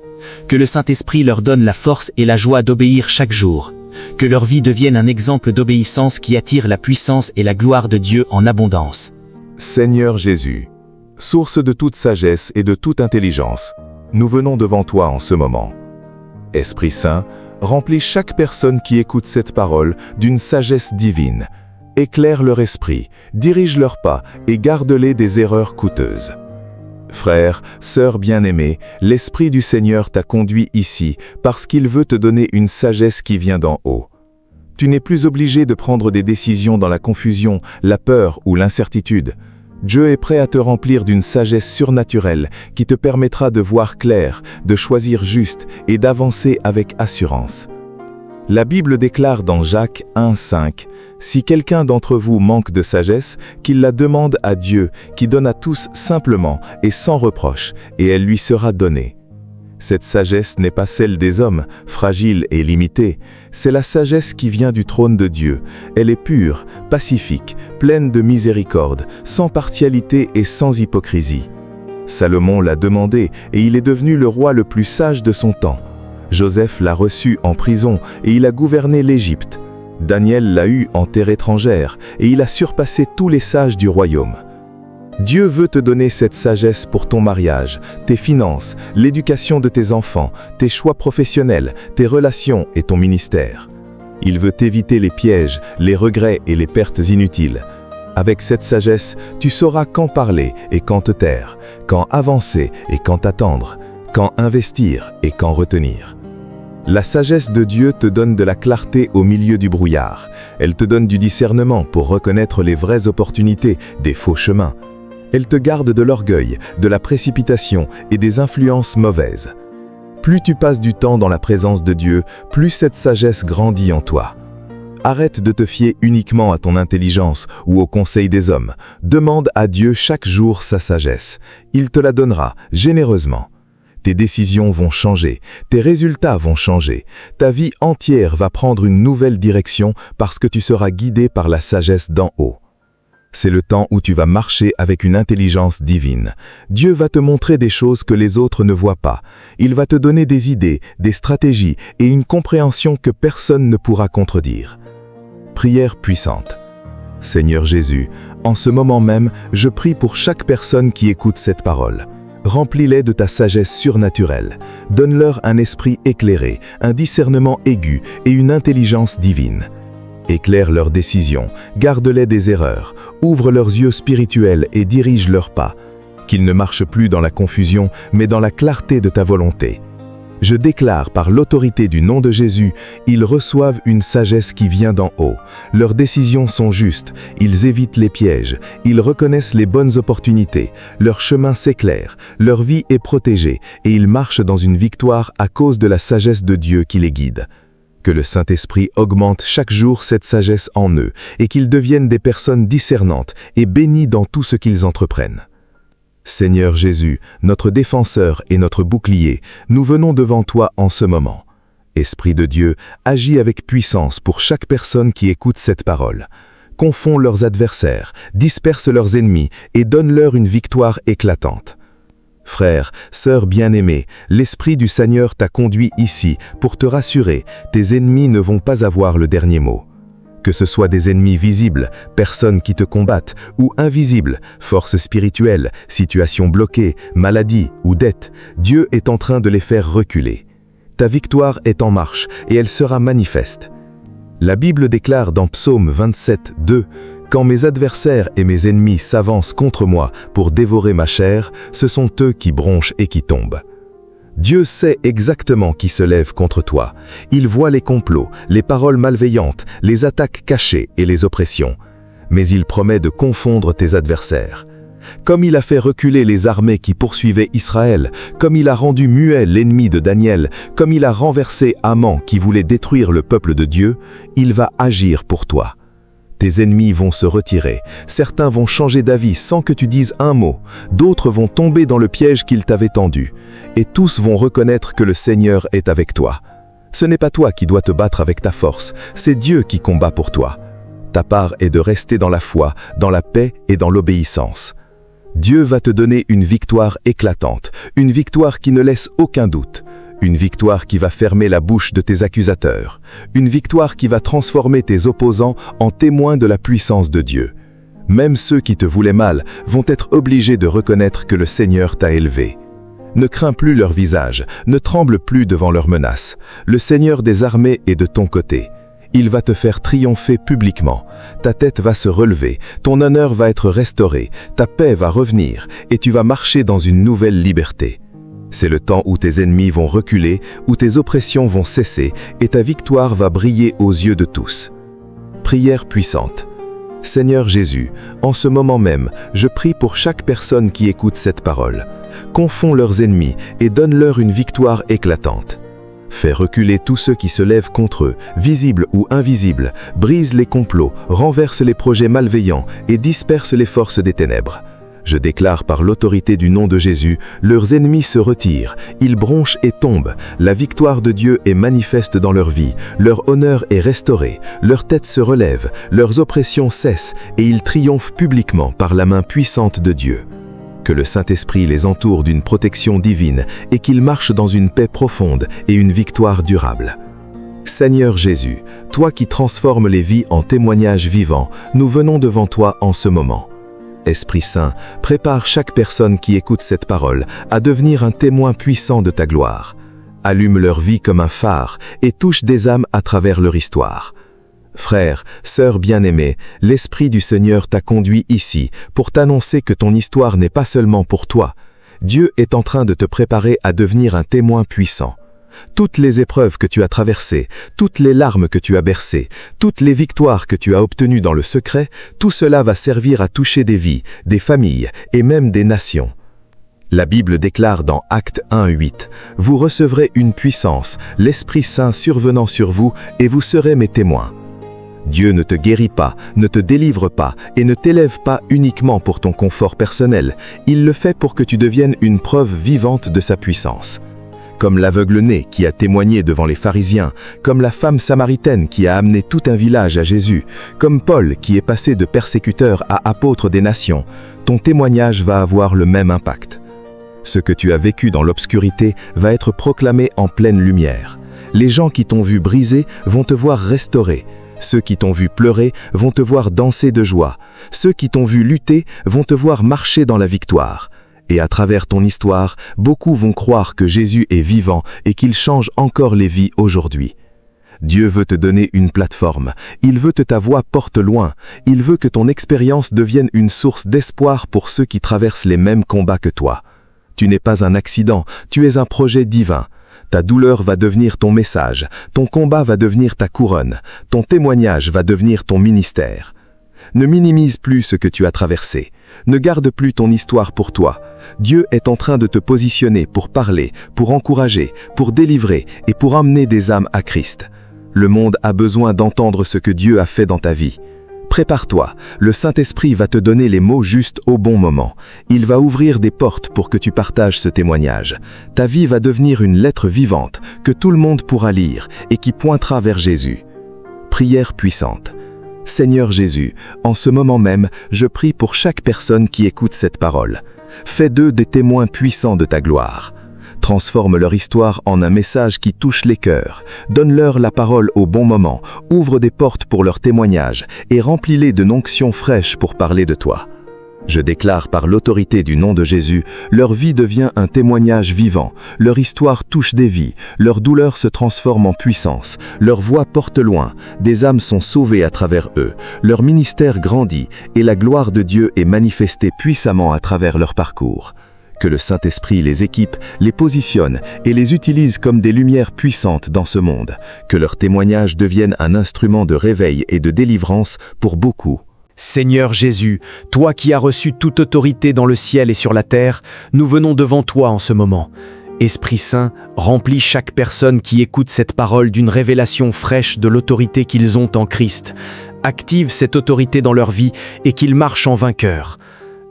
Que le Saint-Esprit leur donne la force et la joie d'obéir chaque jour. Que leur vie devienne un exemple d'obéissance qui attire la puissance et la gloire de Dieu en abondance. Seigneur Jésus, source de toute sagesse et de toute intelligence, nous venons devant toi en ce moment. Esprit Saint, remplis chaque personne qui écoute cette parole d'une sagesse divine. Éclaire leur esprit, dirige leurs pas et garde-les des erreurs coûteuses. Frère, sœur bien-aimée, l'Esprit du Seigneur t'a conduit ici parce qu'il veut te donner une sagesse qui vient d'en haut. Tu n'es plus obligé de prendre des décisions dans la confusion, la peur ou l'incertitude. Dieu est prêt à te remplir d'une sagesse surnaturelle qui te permettra de voir clair, de choisir juste et d'avancer avec assurance. La Bible déclare dans Jacques 1,5 « Si quelqu'un d'entre vous manque de sagesse, qu'il la demande à Dieu, qui donne à tous simplement et sans reproche, et elle lui sera donnée. » Cette sagesse n'est pas celle des hommes, fragile et limitée, c'est la sagesse qui vient du trône de Dieu. Elle est pure, pacifique, pleine de miséricorde, sans partialité et sans hypocrisie. Salomon l'a demandé et il est devenu le roi le plus sage de son temps. Joseph l'a reçu en prison et il a gouverné l'Égypte. Daniel l'a eu en terre étrangère et il a surpassé tous les sages du royaume. Dieu veut te donner cette sagesse pour ton mariage, tes finances, l'éducation de tes enfants, tes choix professionnels, tes relations et ton ministère. Il veut t'éviter les pièges, les regrets et les pertes inutiles. Avec cette sagesse, tu sauras quand parler et quand te taire, quand avancer et quand attendre, quand investir et quand retenir. La sagesse de Dieu te donne de la clarté au milieu du brouillard. Elle te donne du discernement pour reconnaître les vraies opportunités des faux chemins. Elle te garde de l'orgueil, de la précipitation et des influences mauvaises. Plus tu passes du temps dans la présence de Dieu, plus cette sagesse grandit en toi. Arrête de te fier uniquement à ton intelligence ou au conseil des hommes. Demande à Dieu chaque jour sa sagesse. Il te la donnera généreusement. Tes décisions vont changer, tes résultats vont changer. Ta vie entière va prendre une nouvelle direction parce que tu seras guidé par la sagesse d'en haut. C'est le temps où tu vas marcher avec une intelligence divine. Dieu va te montrer des choses que les autres ne voient pas. Il va te donner des idées, des stratégies et une compréhension que personne ne pourra contredire. Prière puissante. Seigneur Jésus, en ce moment même, je prie pour chaque personne qui écoute cette parole. Remplis-les de ta sagesse surnaturelle. Donne-leur un esprit éclairé, un discernement aigu et une intelligence divine. Éclaire leurs décisions, garde-les des erreurs, ouvre leurs yeux spirituels et dirige leurs pas. Qu'ils ne marchent plus dans la confusion, mais dans la clarté de ta volonté. Je déclare par l'autorité du nom de Jésus, ils reçoivent une sagesse qui vient d'en haut. Leurs décisions sont justes, ils évitent les pièges, ils reconnaissent les bonnes opportunités, leur chemin s'éclaire, leur vie est protégée et ils marchent dans une victoire à cause de la sagesse de Dieu qui les guide. Que le Saint-Esprit augmente chaque jour cette sagesse en eux et qu'ils deviennent des personnes discernantes et bénies dans tout ce qu'ils entreprennent. Seigneur Jésus, notre défenseur et notre bouclier, nous venons devant toi en ce moment. Esprit de Dieu, agis avec puissance pour chaque personne qui écoute cette parole. Confonds leurs adversaires, disperse leurs ennemis et donne-leur une victoire éclatante. Frère, sœur bien-aimée, l'Esprit du Seigneur t'a conduit ici pour te rassurer, tes ennemis ne vont pas avoir le dernier mot. Que ce soit des ennemis visibles, personnes qui te combattent, ou invisibles, forces spirituelles, situations bloquées, maladies ou dettes, Dieu est en train de les faire reculer. Ta victoire est en marche et elle sera manifeste. La Bible déclare dans Psaume 27, 2 « Quand mes adversaires et mes ennemis s'avancent contre moi pour dévorer ma chair, ce sont eux qui bronchent et qui tombent. » Dieu sait exactement qui se lève contre toi. Il voit les complots, les paroles malveillantes, les attaques cachées et les oppressions. Mais il promet de confondre tes adversaires. Comme il a fait reculer les armées qui poursuivaient Israël, comme il a rendu muet l'ennemi de Daniel, comme il a renversé Haman qui voulait détruire le peuple de Dieu, il va agir pour toi. Tes ennemis vont se retirer, certains vont changer d'avis sans que tu dises un mot, d'autres vont tomber dans le piège qu'il t'avait tendu, et tous vont reconnaître que le Seigneur est avec toi. Ce n'est pas toi qui dois te battre avec ta force, c'est Dieu qui combat pour toi. Ta part est de rester dans la foi, dans la paix et dans l'obéissance. Dieu va te donner une victoire éclatante, une victoire qui ne laisse aucun doute. Une victoire qui va fermer la bouche de tes accusateurs. Une victoire qui va transformer tes opposants en témoins de la puissance de Dieu. Même ceux qui te voulaient mal vont être obligés de reconnaître que le Seigneur t'a élevé. Ne crains plus leur visage, ne tremble plus devant leurs menaces. Le Seigneur des armées est de ton côté. Il va te faire triompher publiquement. Ta tête va se relever, ton honneur va être restauré, ta paix va revenir et tu vas marcher dans une nouvelle liberté. C'est le temps où tes ennemis vont reculer, où tes oppressions vont cesser et ta victoire va briller aux yeux de tous. Prière puissante. Seigneur Jésus, en ce moment même, je prie pour chaque personne qui écoute cette parole. Confonds leurs ennemis et donne-leur une victoire éclatante. Fais reculer tous ceux qui se lèvent contre eux, visibles ou invisibles, brise les complots, renverse les projets malveillants et disperse les forces des ténèbres. Je déclare par l'autorité du nom de Jésus, leurs ennemis se retirent, ils bronchent et tombent, la victoire de Dieu est manifeste dans leur vie, leur honneur est restauré, leur tête se relève, leurs oppressions cessent et ils triomphent publiquement par la main puissante de Dieu. Que le Saint-Esprit les entoure d'une protection divine et qu'ils marchent dans une paix profonde et une victoire durable. Seigneur Jésus, toi qui transformes les vies en témoignages vivants, nous venons devant toi en ce moment. Esprit Saint, prépare chaque personne qui écoute cette parole à devenir un témoin puissant de ta gloire. Allume leur vie comme un phare et touche des âmes à travers leur histoire. Frère, sœur bien-aimée, l'Esprit du Seigneur t'a conduit ici pour t'annoncer que ton histoire n'est pas seulement pour toi. Dieu est en train de te préparer à devenir un témoin puissant. Toutes les épreuves que tu as traversées, toutes les larmes que tu as bercées, toutes les victoires que tu as obtenues dans le secret, tout cela va servir à toucher des vies, des familles et même des nations. La Bible déclare dans Actes 1:8 « Vous recevrez une puissance, l'Esprit Saint survenant sur vous, et vous serez mes témoins. » Dieu ne te guérit pas, ne te délivre pas et ne t'élève pas uniquement pour ton confort personnel, il le fait pour que tu deviennes une preuve vivante de sa puissance. comme l'aveugle-né qui a témoigné devant les pharisiens, comme la femme samaritaine qui a amené tout un village à Jésus, comme Paul qui est passé de persécuteur à apôtre des nations, ton témoignage va avoir le même impact. Ce que tu as vécu dans l'obscurité va être proclamé en pleine lumière. Les gens qui t'ont vu briser vont te voir restauré. Ceux qui t'ont vu pleurer vont te voir danser de joie. Ceux qui t'ont vu lutter vont te voir marcher dans la victoire. Et à travers ton histoire, beaucoup vont croire que Jésus est vivant et qu'il change encore les vies aujourd'hui. Dieu veut te donner une plateforme. Il veut que ta voix porte loin. Il veut que ton expérience devienne une source d'espoir pour ceux qui traversent les mêmes combats que toi. Tu n'es pas un accident, tu es un projet divin. Ta douleur va devenir ton message, ton combat va devenir ta couronne, ton témoignage va devenir ton ministère. Ne minimise plus ce que tu as traversé. Ne garde plus ton histoire pour toi. Dieu est en train de te positionner pour parler, pour encourager, pour délivrer et pour emmener des âmes à Christ. Le monde a besoin d'entendre ce que Dieu a fait dans ta vie. Prépare-toi, le Saint-Esprit va te donner les mots justes au bon moment. Il va ouvrir des portes pour que tu partages ce témoignage. Ta vie va devenir une lettre vivante que tout le monde pourra lire et qui pointera vers Jésus. Prière puissante. Seigneur Jésus, en ce moment même, je prie pour chaque personne qui écoute cette parole. Fais d'eux des témoins puissants de ta gloire. Transforme leur histoire en un message qui touche les cœurs. Donne-leur la parole au bon moment, ouvre des portes pour leur témoignage et remplis-les de onction fraîche pour parler de toi. Je déclare par l'autorité du nom de Jésus, leur vie devient un témoignage vivant, leur histoire touche des vies, leur douleur se transforme en puissance, leur voix porte loin, des âmes sont sauvées à travers eux, leur ministère grandit et la gloire de Dieu est manifestée puissamment à travers leur parcours. Que le Saint-Esprit les équipe, les positionne et les utilise comme des lumières puissantes dans ce monde. Que leur témoignage devienne un instrument de réveil et de délivrance pour beaucoup. Seigneur Jésus, toi qui as reçu toute autorité dans le ciel et sur la terre, nous venons devant toi en ce moment. Esprit Saint, remplis chaque personne qui écoute cette parole d'une révélation fraîche de l'autorité qu'ils ont en Christ. Active cette autorité dans leur vie et qu'ils marchent en vainqueurs.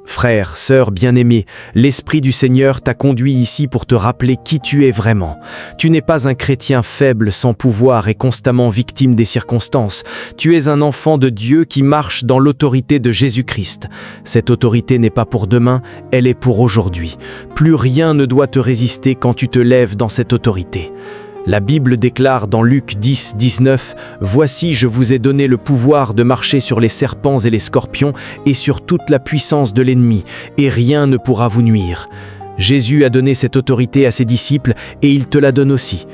Frère, sœur bien-aimé, l'Esprit du Seigneur t'a conduit ici pour te rappeler qui tu es vraiment. Tu n'es pas un chrétien faible, sans pouvoir et constamment victime des circonstances. Tu es un enfant de Dieu qui marche dans l'autorité de Jésus-Christ. Cette autorité n'est pas pour demain, elle est pour aujourd'hui. Plus rien ne doit te résister quand tu te lèves dans cette autorité. La Bible déclare dans Luc 10, 19 « Voici, je vous ai donné le pouvoir de marcher sur les serpents et les scorpions et sur toute la puissance de l'ennemi, et rien ne pourra vous nuire. » Jésus a donné cette autorité à ses disciples et il te la donne aussi.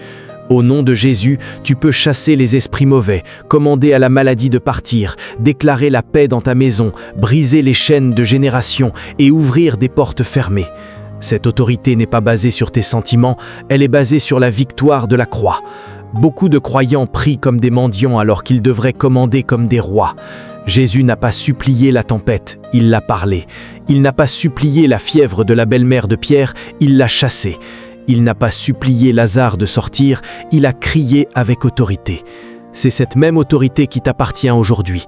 Au nom de Jésus, tu peux chasser les esprits mauvais, commander à la maladie de partir, déclarer la paix dans ta maison, briser les chaînes de génération et ouvrir des portes fermées. Cette autorité n'est pas basée sur tes sentiments, elle est basée sur la victoire de la croix. Beaucoup de croyants prient comme des mendiants alors qu'ils devraient commander comme des rois. Jésus n'a pas supplié la tempête, il l'a parlé. Il n'a pas supplié la fièvre de la belle-mère de Pierre, il l'a chassée. Il n'a pas supplié Lazare de sortir, il a crié avec autorité. C'est cette même autorité qui t'appartient aujourd'hui.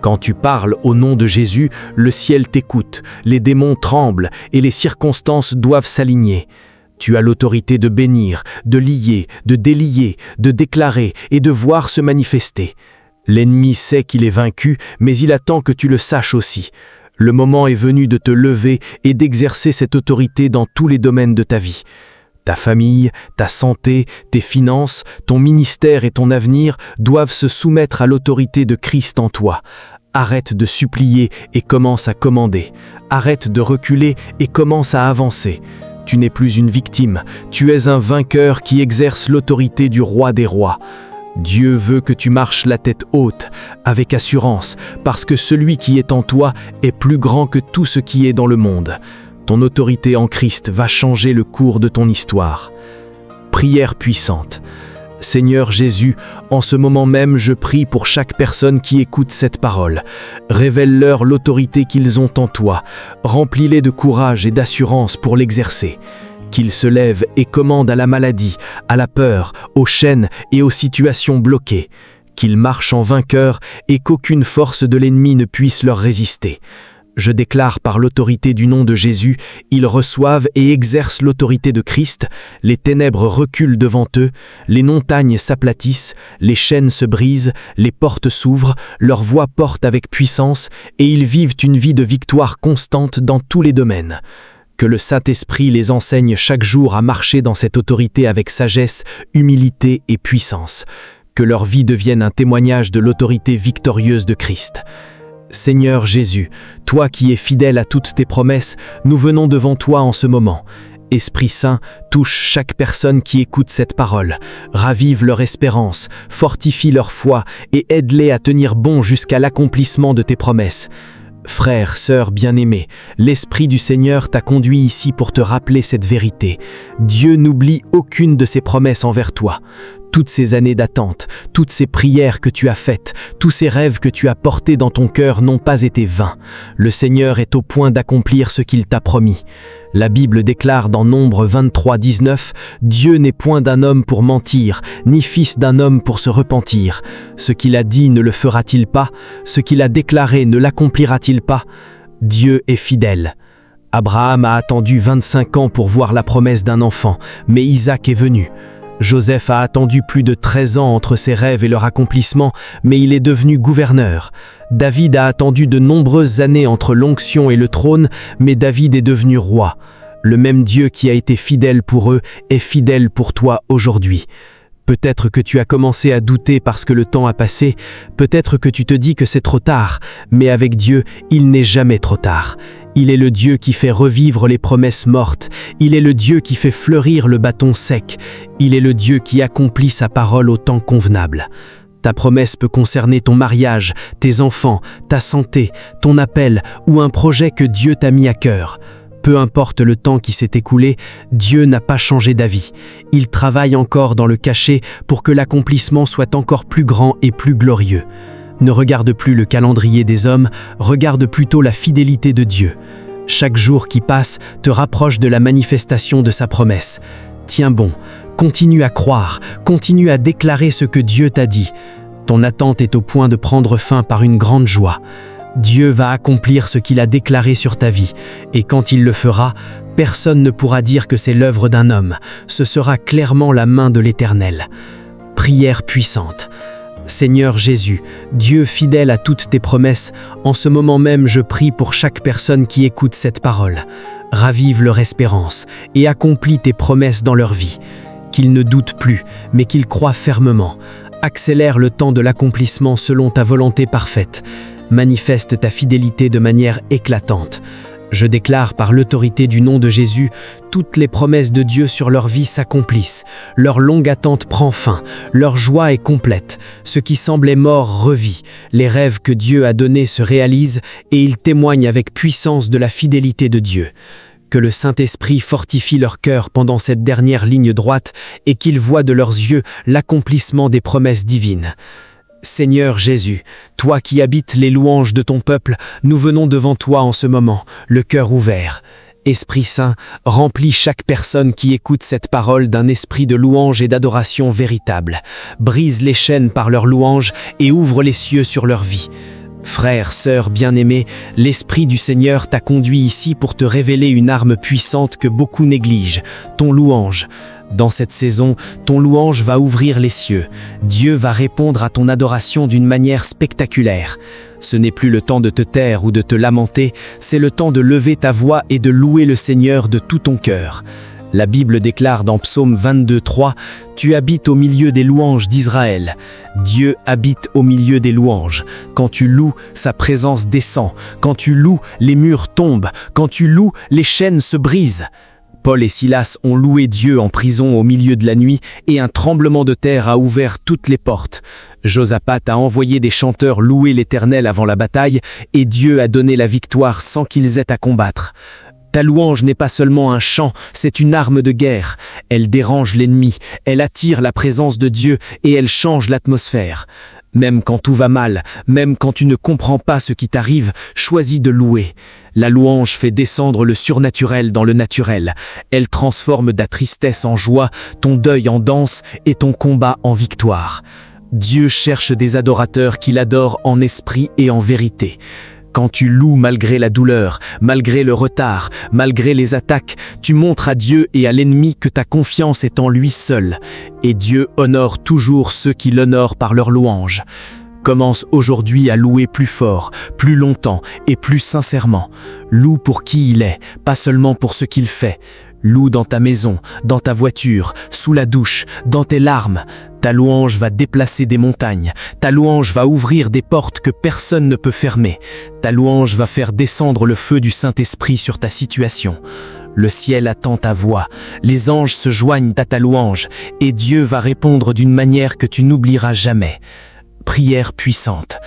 Quand tu parles au nom de Jésus, le ciel t'écoute, les démons tremblent et les circonstances doivent s'aligner. Tu as l'autorité de bénir, de lier, de délier, de déclarer et de voir se manifester. L'ennemi sait qu'il est vaincu, mais il attend que tu le saches aussi. Le moment est venu de te lever et d'exercer cette autorité dans tous les domaines de ta vie. Ta famille, ta santé, tes finances, ton ministère et ton avenir doivent se soumettre à l'autorité de Christ en toi. Arrête de supplier et commence à commander. Arrête de reculer et commence à avancer. Tu n'es plus une victime, tu es un vainqueur qui exerce l'autorité du roi des rois. Dieu veut que tu marches la tête haute, avec assurance, parce que celui qui est en toi est plus grand que tout ce qui est dans le monde. Ton autorité en Christ va changer le cours de ton histoire. Prière puissante. Seigneur Jésus, en ce moment même, je prie pour chaque personne qui écoute cette parole. Révèle-leur l'autorité qu'ils ont en toi. Remplis-les de courage et d'assurance pour l'exercer. Qu'ils se lèvent et commandent à la maladie, à la peur, aux chaînes et aux situations bloquées. Qu'ils marchent en vainqueurs et qu'aucune force de l'ennemi ne puisse leur résister. Je déclare par l'autorité du nom de Jésus, ils reçoivent et exercent l'autorité de Christ, les ténèbres reculent devant eux, les montagnes s'aplatissent, les chaînes se brisent, les portes s'ouvrent, leur voix porte avec puissance, et ils vivent une vie de victoire constante dans tous les domaines. Que le Saint-Esprit les enseigne chaque jour à marcher dans cette autorité avec sagesse, humilité et puissance. Que leur vie devienne un témoignage de l'autorité victorieuse de Christ. Seigneur Jésus, toi qui es fidèle à toutes tes promesses, nous venons devant toi en ce moment. Esprit Saint, touche chaque personne qui écoute cette parole, ravive leur espérance, fortifie leur foi et aide-les à tenir bon jusqu'à l'accomplissement de tes promesses. Frères, sœurs bien-aimés, l'Esprit du Seigneur t'a conduit ici pour te rappeler cette vérité. Dieu n'oublie aucune de ses promesses envers toi. Toutes ces années d'attente, toutes ces prières que tu as faites, tous ces rêves que tu as portés dans ton cœur n'ont pas été vains. Le Seigneur est au point d'accomplir ce qu'il t'a promis. La Bible déclare dans Nombre 23:19 « Dieu n'est point d'un homme pour mentir, ni fils d'un homme pour se repentir. Ce qu'il a dit ne le fera-t-il pas? Ce qu'il a déclaré ne l'accomplira-t-il pas? Dieu est fidèle. » Abraham a attendu 25 ans pour voir la promesse d'un enfant, mais Isaac est venu. Joseph a attendu plus de 13 ans entre ses rêves et leur accomplissement, mais il est devenu gouverneur. David a attendu de nombreuses années entre l'onction et le trône, mais David est devenu roi. Le même Dieu qui a été fidèle pour eux est fidèle pour toi aujourd'hui. Peut-être que tu as commencé à douter parce que le temps a passé, peut-être que tu te dis que c'est trop tard, mais avec Dieu, il n'est jamais trop tard. Il est le Dieu qui fait revivre les promesses mortes, il est le Dieu qui fait fleurir le bâton sec, il est le Dieu qui accomplit sa parole au temps convenable. Ta promesse peut concerner ton mariage, tes enfants, ta santé, ton appel ou un projet que Dieu t'a mis à cœur. Peu importe le temps qui s'est écoulé, Dieu n'a pas changé d'avis. Il travaille encore dans le cachet pour que l'accomplissement soit encore plus grand et plus glorieux. Ne regarde plus le calendrier des hommes, regarde plutôt la fidélité de Dieu. Chaque jour qui passe te rapproche de la manifestation de sa promesse. Tiens bon, continue à croire, continue à déclarer ce que Dieu t'a dit. Ton attente est au point de prendre fin par une grande joie. Dieu va accomplir ce qu'il a déclaré sur ta vie, et quand il le fera, personne ne pourra dire que c'est l'œuvre d'un homme, ce sera clairement la main de l'Éternel. Prière puissante. Seigneur Jésus, Dieu fidèle à toutes tes promesses, en ce moment même je prie pour chaque personne qui écoute cette parole. Ravive leur espérance et accomplis tes promesses dans leur vie. Qu'ils ne doutent plus, mais qu'ils croient fermement. Accélère le temps de l'accomplissement selon ta volonté parfaite. Manifeste ta fidélité de manière éclatante. Je déclare par l'autorité du nom de Jésus, toutes les promesses de Dieu sur leur vie s'accomplissent. Leur longue attente prend fin, leur joie est complète. Ce qui semblait mort revit. Les rêves que Dieu a donnés se réalisent et ils témoignent avec puissance de la fidélité de Dieu. Que le Saint-Esprit fortifie leur cœur pendant cette dernière ligne droite et qu'ils voient de leurs yeux l'accomplissement des promesses divines. Seigneur Jésus, toi qui habites les louanges de ton peuple, nous venons devant toi en ce moment, le cœur ouvert. Esprit Saint, remplis chaque personne qui écoute cette parole d'un esprit de louange et d'adoration véritable. Brise les chaînes par leur louange et ouvre les cieux sur leur vie. Frères, sœurs bien-aimés, l'Esprit du Seigneur t'a conduit ici pour te révéler une arme puissante que beaucoup négligent, ton louange. Dans cette saison, ton louange va ouvrir les cieux. Dieu va répondre à ton adoration d'une manière spectaculaire. Ce n'est plus le temps de te taire ou de te lamenter, c'est le temps de lever ta voix et de louer le Seigneur de tout ton cœur. La Bible déclare dans Psaume 22:3 « Tu habites au milieu des louanges d'Israël ». Dieu habite au milieu des louanges. Quand tu loues, sa présence descend. Quand tu loues, les murs tombent. Quand tu loues, les chaînes se brisent. Paul et Silas ont loué Dieu en prison au milieu de la nuit et un tremblement de terre a ouvert toutes les portes. Josaphat a envoyé des chanteurs louer l'Éternel avant la bataille et Dieu a donné la victoire sans qu'ils aient à combattre. Ta louange n'est pas seulement un chant, c'est une arme de guerre. Elle dérange l'ennemi, elle attire la présence de Dieu et elle change l'atmosphère. Même quand tout va mal, même quand tu ne comprends pas ce qui t'arrive, choisis de louer. La louange fait descendre le surnaturel dans le naturel. Elle transforme ta tristesse en joie, ton deuil en danse et ton combat en victoire. Dieu cherche des adorateurs qui l'adorent en esprit et en vérité. Quand tu loues malgré la douleur, malgré le retard, malgré les attaques, tu montres à Dieu et à l'ennemi que ta confiance est en lui seul. Et Dieu honore toujours ceux qui l'honorent par leur louange. Commence aujourd'hui à louer plus fort, plus longtemps et plus sincèrement. Loue pour qui il est, pas seulement pour ce qu'il fait. Loue dans ta maison, dans ta voiture, sous la douche, dans tes larmes. Ta louange va déplacer des montagnes. Ta louange va ouvrir des portes que personne ne peut fermer. Ta louange va faire descendre le feu du Saint-Esprit sur ta situation. Le ciel attend ta voix, les anges se joignent à ta louange, et Dieu va répondre d'une manière que tu n'oublieras jamais. Prière puissante.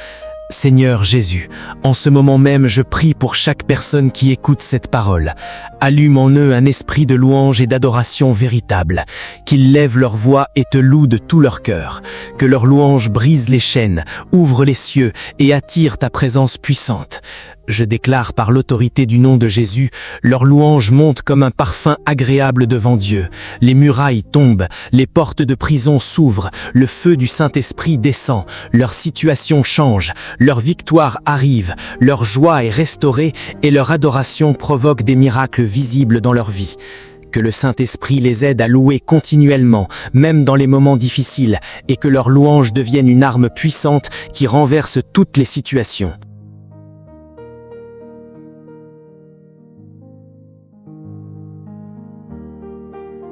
Seigneur Jésus, en ce moment même, je prie pour chaque personne qui écoute cette parole. Allume en eux un esprit de louange et d'adoration véritable, qu'ils lèvent leur voix et te louent de tout leur cœur, que leur louange brise les chaînes, ouvre les cieux et attire ta présence puissante. Je déclare par l'autorité du nom de Jésus, leur louange monte comme un parfum agréable devant Dieu. Les murailles tombent, les portes de prison s'ouvrent, le feu du Saint-Esprit descend, leur situation change, leur victoire arrive, leur joie est restaurée et leur adoration provoque des miracles visibles dans leur vie. Que le Saint-Esprit les aide à louer continuellement, même dans les moments difficiles, et que leur louange devienne une arme puissante qui renverse toutes les situations.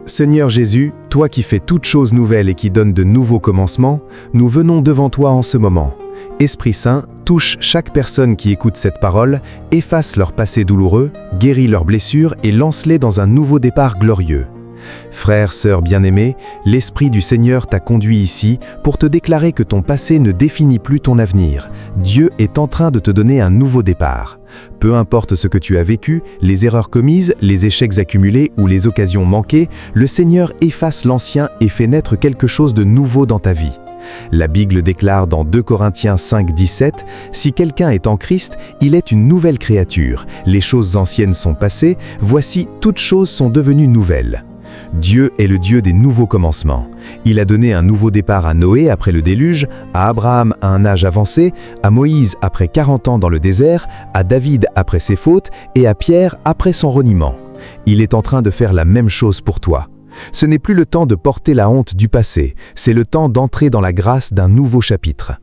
Seigneur Jésus, toi qui fais toutes choses nouvelles et qui donnes de nouveaux commencements, nous venons devant toi en ce moment. Esprit Saint, touche chaque personne qui écoute cette parole, efface leur passé douloureux, guéris leurs blessures et lance-les dans un nouveau départ glorieux. Frères, sœurs bien-aimés, l'Esprit du Seigneur t'a conduit ici pour te déclarer que ton passé ne définit plus ton avenir. Dieu est en train de te donner un nouveau départ. Peu importe ce que tu as vécu, les erreurs commises, les échecs accumulés ou les occasions manquées, le Seigneur efface l'ancien et fait naître quelque chose de nouveau dans ta vie. La Bible déclare dans 2 Corinthiens 5, 17 « Si quelqu'un est en Christ, il est une nouvelle créature. Les choses anciennes sont passées, voici toutes choses sont devenues nouvelles. » Dieu est le Dieu des nouveaux commencements. Il a donné un nouveau départ à Noé après le déluge, à Abraham à un âge avancé, à Moïse après 40 ans dans le désert, à David après ses fautes et à Pierre après son reniement. Il est en train de faire la même chose pour toi. Ce n'est plus le temps de porter la honte du passé, c'est le temps d'entrer dans la grâce d'un nouveau chapitre.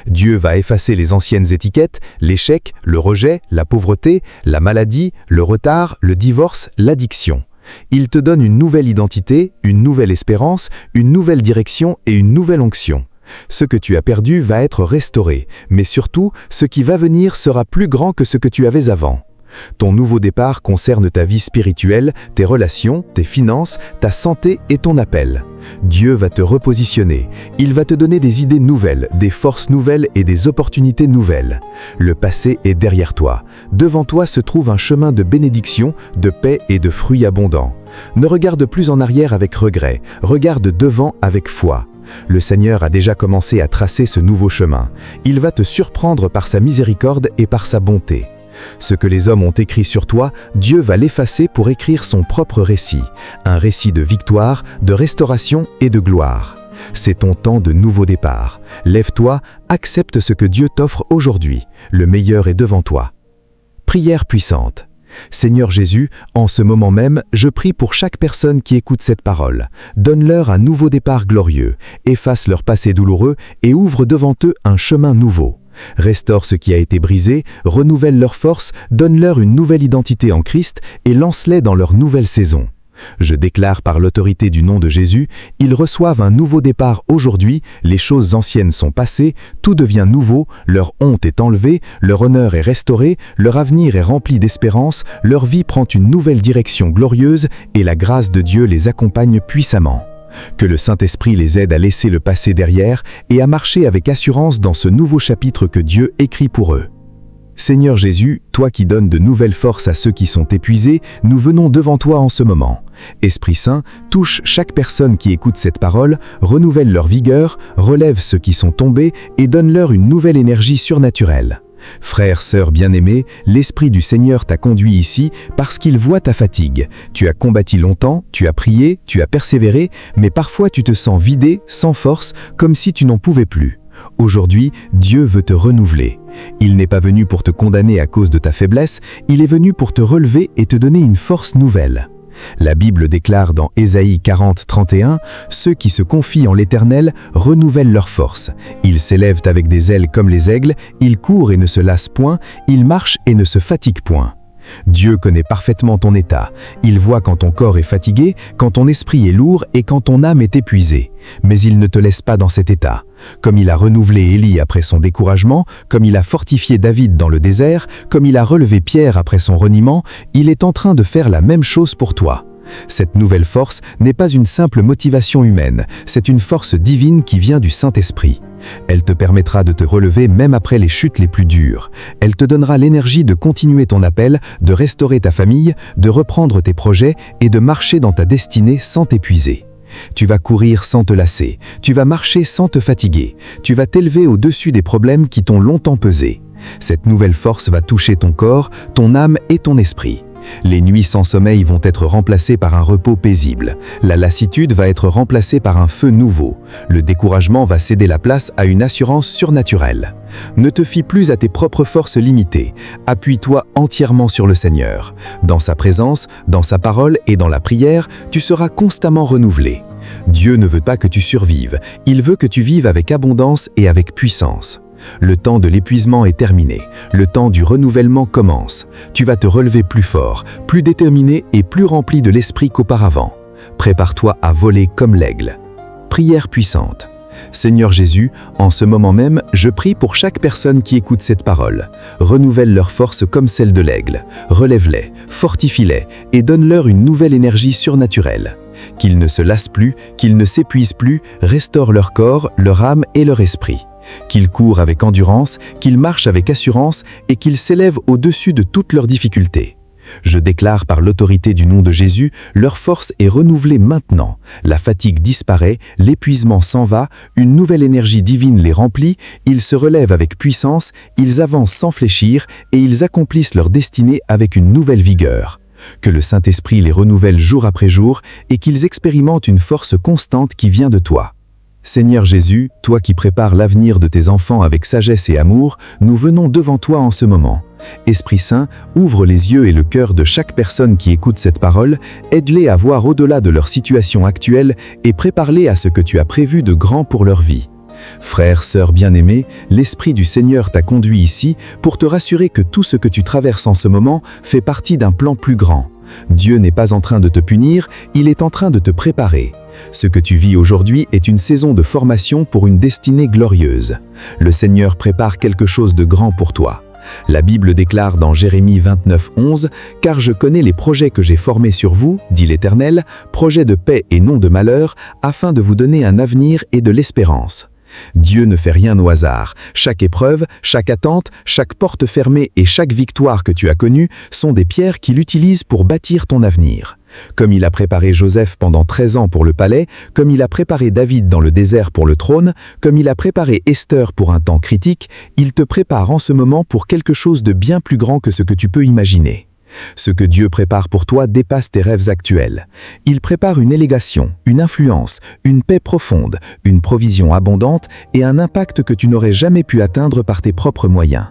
Dieu va effacer les anciennes étiquettes, l'échec, le rejet, la pauvreté, la maladie, le retard, le divorce, l'addiction. Il te donne une nouvelle identité, une nouvelle espérance, une nouvelle direction et une nouvelle onction. Ce que tu as perdu va être restauré, mais surtout, ce qui va venir sera plus grand que ce que tu avais avant. Ton nouveau départ concerne ta vie spirituelle, tes relations, tes finances, ta santé et ton appel. Dieu va te repositionner. Il va te donner des idées nouvelles, des forces nouvelles et des opportunités nouvelles. Le passé est derrière toi. Devant toi se trouve un chemin de bénédiction, de paix et de fruits abondants. Ne regarde plus en arrière avec regret, regarde devant avec foi. Le Seigneur a déjà commencé à tracer ce nouveau chemin. Il va te surprendre par sa miséricorde et par sa bonté. Ce que les hommes ont écrit sur toi, Dieu va l'effacer pour écrire son propre récit, un récit de victoire, de restauration et de gloire. C'est ton temps de nouveau départ. Lève-toi, accepte ce que Dieu t'offre aujourd'hui. Le meilleur est devant toi. Prière puissante. Seigneur Jésus, en ce moment même, je prie pour chaque personne qui écoute cette parole. Donne-leur un nouveau départ glorieux, efface leur passé douloureux et ouvre devant eux un chemin nouveau. Restaure ce qui a été brisé, renouvelle leurs forces, donne-leur une nouvelle identité en Christ et lance-les dans leur nouvelle saison. Je déclare par l'autorité du nom de Jésus, ils reçoivent un nouveau départ aujourd'hui, les choses anciennes sont passées, tout devient nouveau, leur honte est enlevée, leur honneur est restauré, leur avenir est rempli d'espérance, leur vie prend une nouvelle direction glorieuse et la grâce de Dieu les accompagne puissamment. Que le Saint-Esprit les aide à laisser le passé derrière et à marcher avec assurance dans ce nouveau chapitre que Dieu écrit pour eux. Seigneur Jésus, toi qui donnes de nouvelles forces à ceux qui sont épuisés, nous venons devant toi en ce moment. Esprit Saint, touche chaque personne qui écoute cette parole, renouvelle leur vigueur, relève ceux qui sont tombés et donne-leur une nouvelle énergie surnaturelle. Frère, sœur bien-aimé, l'Esprit du Seigneur t'a conduit ici parce qu'il voit ta fatigue. Tu as combattu longtemps, tu as prié, tu as persévéré, mais parfois tu te sens vidé, sans force, comme si tu n'en pouvais plus. Aujourd'hui, Dieu veut te renouveler. Il n'est pas venu pour te condamner à cause de ta faiblesse, il est venu pour te relever et te donner une force nouvelle. La Bible déclare dans Ésaïe 40, 31 « Ceux qui se confient en l'Éternel renouvellent leur force. Ils s'élèvent avec des ailes comme les aigles, ils courent et ne se lassent point, ils marchent et ne se fatiguent point. » Dieu connaît parfaitement ton état. Il voit quand ton corps est fatigué, quand ton esprit est lourd et quand ton âme est épuisée. Mais il ne te laisse pas dans cet état. Comme il a renouvelé Élie après son découragement, comme il a fortifié David dans le désert, comme il a relevé Pierre après son reniement, il est en train de faire la même chose pour toi. Cette nouvelle force n'est pas une simple motivation humaine, c'est une force divine qui vient du Saint-Esprit. Elle te permettra de te relever même après les chutes les plus dures. Elle te donnera l'énergie de continuer ton appel, de restaurer ta famille, de reprendre tes projets et de marcher dans ta destinée sans t'épuiser. Tu vas courir sans te lasser, tu vas marcher sans te fatiguer, tu vas t'élever au-dessus des problèmes qui t'ont longtemps pesé. Cette nouvelle force va toucher ton corps, ton âme et ton esprit. Les nuits sans sommeil vont être remplacées par un repos paisible. La lassitude va être remplacée par un feu nouveau. Le découragement va céder la place à une assurance surnaturelle. Ne te fie plus à tes propres forces limitées. Appuie-toi entièrement sur le Seigneur. Dans sa présence, dans sa parole et dans la prière, tu seras constamment renouvelé. Dieu ne veut pas que tu survives. Il veut que tu vives avec abondance et avec puissance. Le temps de l'épuisement est terminé, le temps du renouvellement commence. Tu vas te relever plus fort, plus déterminé et plus rempli de l'esprit qu'auparavant. Prépare-toi à voler comme l'aigle. Prière puissante. Seigneur Jésus, en ce moment même, je prie pour chaque personne qui écoute cette parole. Renouvelle leur force comme celle de l'aigle. Relève-les, fortifie-les et donne-leur une nouvelle énergie surnaturelle. Qu'ils ne se lassent plus, qu'ils ne s'épuisent plus, restaure leur corps, leur âme et leur esprit. Qu'ils courent avec endurance, qu'ils marchent avec assurance et qu'ils s'élèvent au-dessus de toutes leurs difficultés. Je déclare par l'autorité du nom de Jésus, leur force est renouvelée maintenant. La fatigue disparaît, l'épuisement s'en va, une nouvelle énergie divine les remplit, ils se relèvent avec puissance, ils avancent sans fléchir et ils accomplissent leur destinée avec une nouvelle vigueur. Que le Saint-Esprit les renouvelle jour après jour et qu'ils expérimentent une force constante qui vient de toi. Seigneur Jésus, toi qui prépares l'avenir de tes enfants avec sagesse et amour, nous venons devant toi en ce moment. Esprit Saint, ouvre les yeux et le cœur de chaque personne qui écoute cette parole, aide-les à voir au-delà de leur situation actuelle et prépare-les à ce que tu as prévu de grand pour leur vie. Frère, sœur bien-aimé, l'Esprit du Seigneur t'a conduit ici pour te rassurer que tout ce que tu traverses en ce moment fait partie d'un plan plus grand. Dieu n'est pas en train de te punir, il est en train de te préparer. Ce que tu vis aujourd'hui est une saison de formation pour une destinée glorieuse. Le Seigneur prépare quelque chose de grand pour toi. La Bible déclare dans Jérémie 29, 11 « Car je connais les projets que j'ai formés sur vous, dit l'Éternel, projets de paix et non de malheur, afin de vous donner un avenir et de l'espérance. » Dieu ne fait rien au hasard. Chaque épreuve, chaque attente, chaque porte fermée et chaque victoire que tu as connue sont des pierres qu'il utilise pour bâtir ton avenir. Comme il a préparé Joseph pendant 13 ans pour le palais, comme il a préparé David dans le désert pour le trône, comme il a préparé Esther pour un temps critique, il te prépare en ce moment pour quelque chose de bien plus grand que ce que tu peux imaginer. Ce que Dieu prépare pour toi dépasse tes rêves actuels. Il prépare une élégation, une influence, une paix profonde, une provision abondante et un impact que tu n'aurais jamais pu atteindre par tes propres moyens.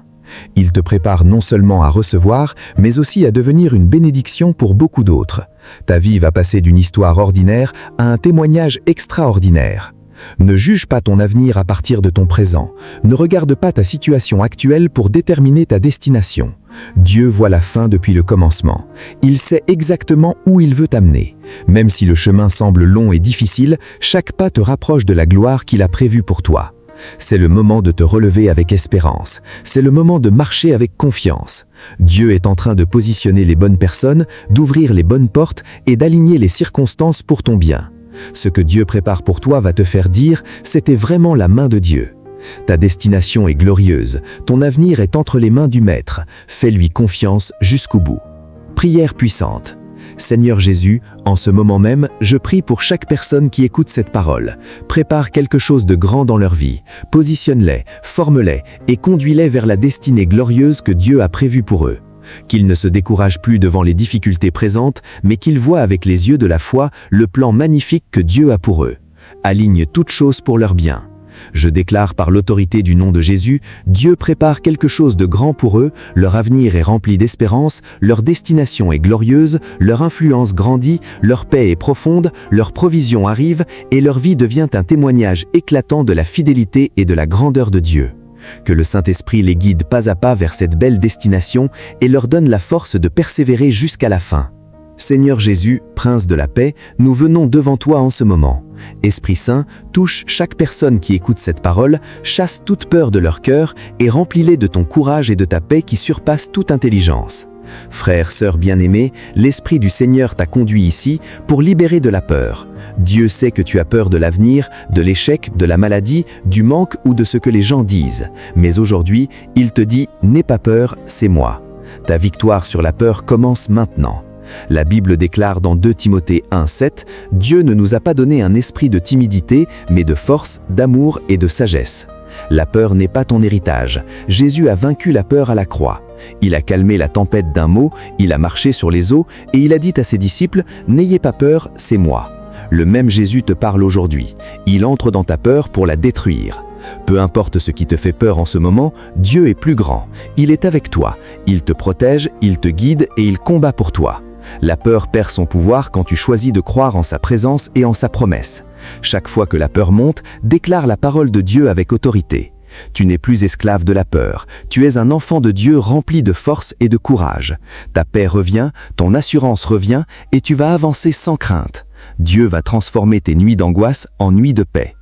Il te prépare non seulement à recevoir, mais aussi à devenir une bénédiction pour beaucoup d'autres. Ta vie va passer d'une histoire ordinaire à un témoignage extraordinaire. Ne juge pas ton avenir à partir de ton présent. Ne regarde pas ta situation actuelle pour déterminer ta destination. Dieu voit la fin depuis le commencement. Il sait exactement où il veut t'amener. Même si le chemin semble long et difficile, chaque pas te rapproche de la gloire qu'il a prévue pour toi. C'est le moment de te relever avec espérance. C'est le moment de marcher avec confiance. Dieu est en train de positionner les bonnes personnes, d'ouvrir les bonnes portes et d'aligner les circonstances pour ton bien. Ce que Dieu prépare pour toi va te faire dire « c'était vraiment la main de Dieu ». Ta destination est glorieuse, ton avenir est entre les mains du Maître, fais-lui confiance jusqu'au bout. Prière puissante. Seigneur Jésus, en ce moment même, je prie pour chaque personne qui écoute cette parole. Prépare quelque chose de grand dans leur vie, positionne-les, forme-les et conduis-les vers la destinée glorieuse que Dieu a prévue pour eux. Qu'ils ne se découragent plus devant les difficultés présentes, mais qu'ils voient avec les yeux de la foi le plan magnifique que Dieu a pour eux. Aligne toutes choses pour leur bien. Je déclare par l'autorité du nom de Jésus, Dieu prépare quelque chose de grand pour eux, leur avenir est rempli d'espérance, leur destination est glorieuse, leur influence grandit, leur paix est profonde, leur provision arrive et leur vie devient un témoignage éclatant de la fidélité et de la grandeur de Dieu. Que le Saint-Esprit les guide pas à pas vers cette belle destination et leur donne la force de persévérer jusqu'à la fin. Seigneur Jésus, Prince de la paix, nous venons devant toi en ce moment. Esprit Saint, touche chaque personne qui écoute cette parole, chasse toute peur de leur cœur et remplis-les de ton courage et de ta paix qui surpasse toute intelligence. Frères, sœurs bien-aimés, l'Esprit du Seigneur t'a conduit ici pour libérer de la peur. Dieu sait que tu as peur de l'avenir, de l'échec, de la maladie, du manque ou de ce que les gens disent. Mais aujourd'hui, il te dit « N'aie pas peur, c'est moi ». Ta victoire sur la peur commence maintenant. La Bible déclare dans 2 Timothée 1,7 « Dieu ne nous a pas donné un esprit de timidité, mais de force, d'amour et de sagesse. » La peur n'est pas ton héritage. Jésus a vaincu la peur à la croix. Il a calmé la tempête d'un mot, il a marché sur les eaux et il a dit à ses disciples « N'ayez pas peur, c'est moi ». Le même Jésus te parle aujourd'hui. Il entre dans ta peur pour la détruire. Peu importe ce qui te fait peur en ce moment, Dieu est plus grand. Il est avec toi. Il te protège, il te guide et il combat pour toi. La peur perd son pouvoir quand tu choisis de croire en sa présence et en sa promesse. Chaque fois que la peur monte, déclare la parole de Dieu avec autorité. Tu n'es plus esclave de la peur. Tu es un enfant de Dieu rempli de force et de courage. Ta paix revient, ton assurance revient et tu vas avancer sans crainte. Dieu va transformer tes nuits d'angoisse en nuits de paix.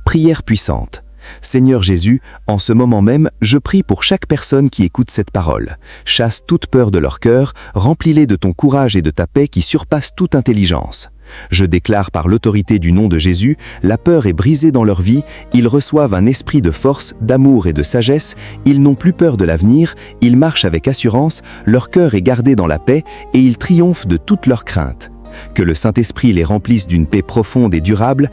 Prière puissante. Seigneur Jésus, en ce moment même, je prie pour chaque personne qui écoute cette parole. Chasse toute peur de leur cœur, remplis-les de ton courage et de ta paix qui surpasse toute intelligence. Je déclare par l'autorité du nom de Jésus, la peur est brisée dans leur vie, ils reçoivent un esprit de force, d'amour et de sagesse, ils n'ont plus peur de l'avenir, ils marchent avec assurance, leur cœur est gardé dans la paix et ils triomphent de toute leur crainte. Que le Saint-Esprit les remplisse d'une paix profonde et durable.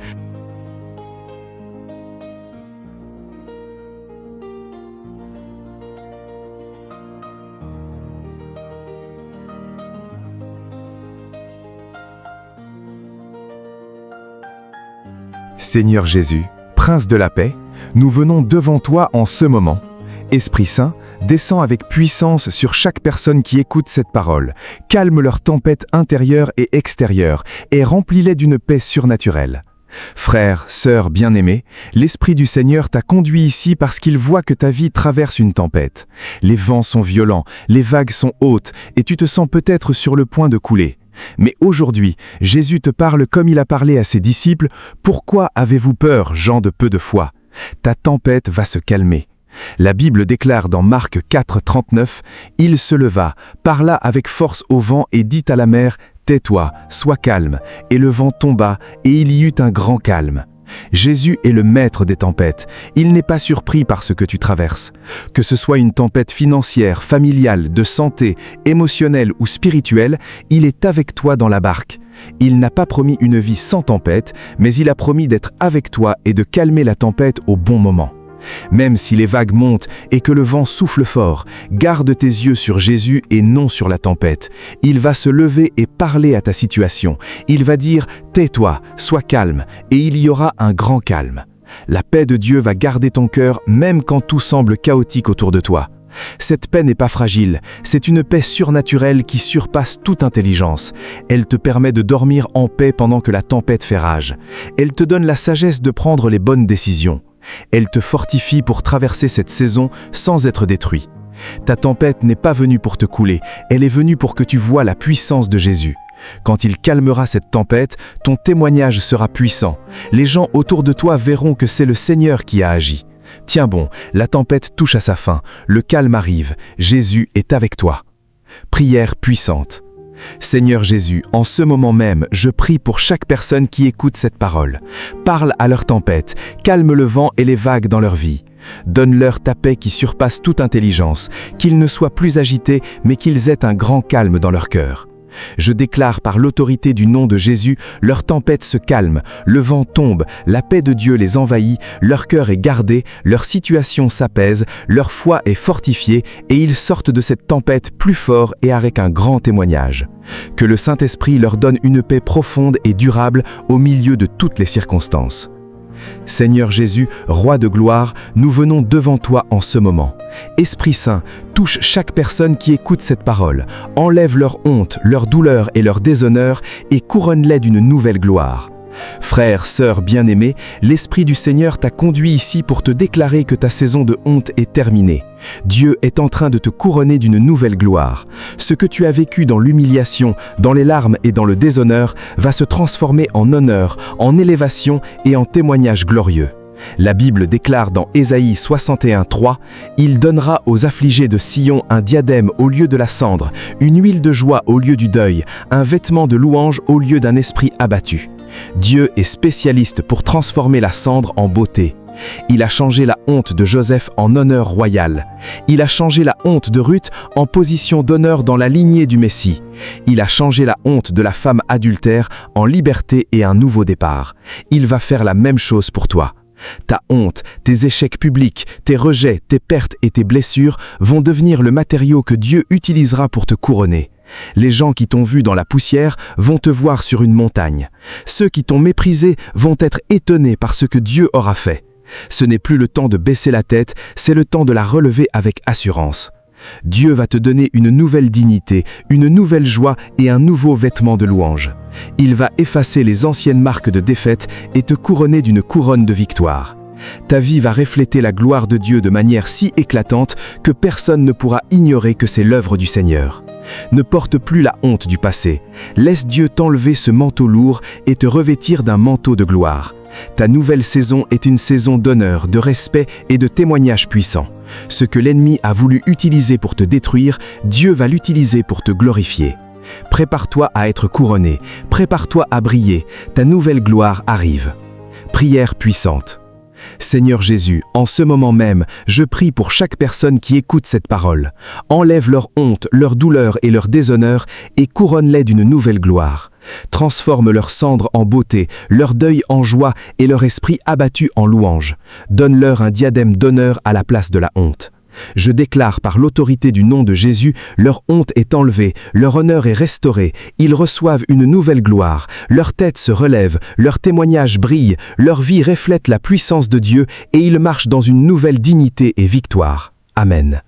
Seigneur Jésus, Prince de la paix, nous venons devant toi en ce moment. Esprit Saint, descends avec puissance sur chaque personne qui écoute cette parole. Calme leurs tempêtes intérieures et extérieures et remplis-les d'une paix surnaturelle. Frères, sœurs bien-aimés, l'Esprit du Seigneur t'a conduit ici parce qu'il voit que ta vie traverse une tempête. Les vents sont violents, les vagues sont hautes et tu te sens peut-être sur le point de couler. Mais aujourd'hui, Jésus te parle comme il a parlé à ses disciples. Pourquoi avez-vous peur, gens de peu de foi? Ta tempête va se calmer. La Bible déclare dans Marc 4,39 « Il se leva, parla avec force au vent et dit à la mer « Tais-toi, sois calme ». Et le vent tomba et il y eut un grand calme. Jésus est le maître des tempêtes. Il n'est pas surpris par ce que tu traverses. Que ce soit une tempête financière, familiale, de santé, émotionnelle ou spirituelle, il est avec toi dans la barque. Il n'a pas promis une vie sans tempête, mais il a promis d'être avec toi et de calmer la tempête au bon moment. Même si les vagues montent et que le vent souffle fort, garde tes yeux sur Jésus et non sur la tempête. Il va se lever et parler à ta situation. Il va dire « Tais-toi, sois calme » et il y aura un grand calme. La paix de Dieu va garder ton cœur même quand tout semble chaotique autour de toi. Cette paix n'est pas fragile, c'est une paix surnaturelle qui surpasse toute intelligence. Elle te permet de dormir en paix pendant que la tempête fait rage. Elle te donne la sagesse de prendre les bonnes décisions. Elle te fortifie pour traverser cette saison sans être détruit. Ta tempête n'est pas venue pour te couler, elle est venue pour que tu vois la puissance de Jésus. Quand il calmera cette tempête, ton témoignage sera puissant. Les gens autour de toi verront que c'est le Seigneur qui a agi. Tiens bon, la tempête touche à sa fin, le calme arrive, Jésus est avec toi. Prière puissante. Seigneur Jésus, en ce moment même, je prie pour chaque personne qui écoute cette parole. Parle à leur tempête, calme le vent et les vagues dans leur vie. Donne-leur ta paix qui surpasse toute intelligence, qu'ils ne soient plus agités, mais qu'ils aient un grand calme dans leur cœur. Je déclare par l'autorité du nom de Jésus, leur tempête se calme, le vent tombe, la paix de Dieu les envahit, leur cœur est gardé, leur situation s'apaise, leur foi est fortifiée et ils sortent de cette tempête plus forts et avec un grand témoignage. Que le Saint-Esprit leur donne une paix profonde et durable au milieu de toutes les circonstances. Seigneur Jésus, Roi de gloire, nous venons devant toi en ce moment. Esprit Saint, touche chaque personne qui écoute cette parole, enlève leur honte, leur douleur et leur déshonneur et couronne-les d'une nouvelle gloire. Frères, sœurs bien-aimés, l'Esprit du Seigneur t'a conduit ici pour te déclarer que ta saison de honte est terminée. Dieu est en train de te couronner d'une nouvelle gloire. Ce que tu as vécu dans l'humiliation, dans les larmes et dans le déshonneur va se transformer en honneur, en élévation et en témoignage glorieux. La Bible déclare dans Ésaïe 61:3 « Il donnera aux affligés de Sion un diadème au lieu de la cendre, une huile de joie au lieu du deuil, un vêtement de louange au lieu d'un esprit abattu. » Dieu est spécialiste pour transformer la cendre en beauté. Il a changé la honte de Joseph en honneur royal. Il a changé la honte de Ruth en position d'honneur dans la lignée du Messie. Il a changé la honte de la femme adultère en liberté et un nouveau départ. Il va faire la même chose pour toi. Ta honte, tes échecs publics, tes rejets, tes pertes et tes blessures vont devenir le matériau que Dieu utilisera pour te couronner. Les gens qui t'ont vu dans la poussière vont te voir sur une montagne. Ceux qui t'ont méprisé vont être étonnés par ce que Dieu aura fait. Ce n'est plus le temps de baisser la tête, c'est le temps de la relever avec assurance. Dieu va te donner une nouvelle dignité, une nouvelle joie et un nouveau vêtement de louange. Il va effacer les anciennes marques de défaite et te couronner d'une couronne de victoire. Ta vie va refléter la gloire de Dieu de manière si éclatante que personne ne pourra ignorer que c'est l'œuvre du Seigneur. Ne porte plus la honte du passé. Laisse Dieu t'enlever ce manteau lourd et te revêtir d'un manteau de gloire. Ta nouvelle saison est une saison d'honneur, de respect et de témoignages puissants. Ce que l'ennemi a voulu utiliser pour te détruire, Dieu va l'utiliser pour te glorifier. Prépare-toi à être couronné, prépare-toi à briller, ta nouvelle gloire arrive. Prière puissante. Seigneur Jésus, en ce moment même, je prie pour chaque personne qui écoute cette parole. Enlève leur honte, leur douleur et leur déshonneur et couronne-les d'une nouvelle gloire. Transforme leur cendre en beauté, leur deuil en joie et leur esprit abattu en louange. Donne-leur un diadème d'honneur à la place de la honte. Je déclare par l'autorité du nom de Jésus, leur honte est enlevée, leur honneur est restauré, ils reçoivent une nouvelle gloire, leur tête se relève, leur témoignage brille, leur vie reflète la puissance de Dieu et ils marchent dans une nouvelle dignité et victoire. Amen.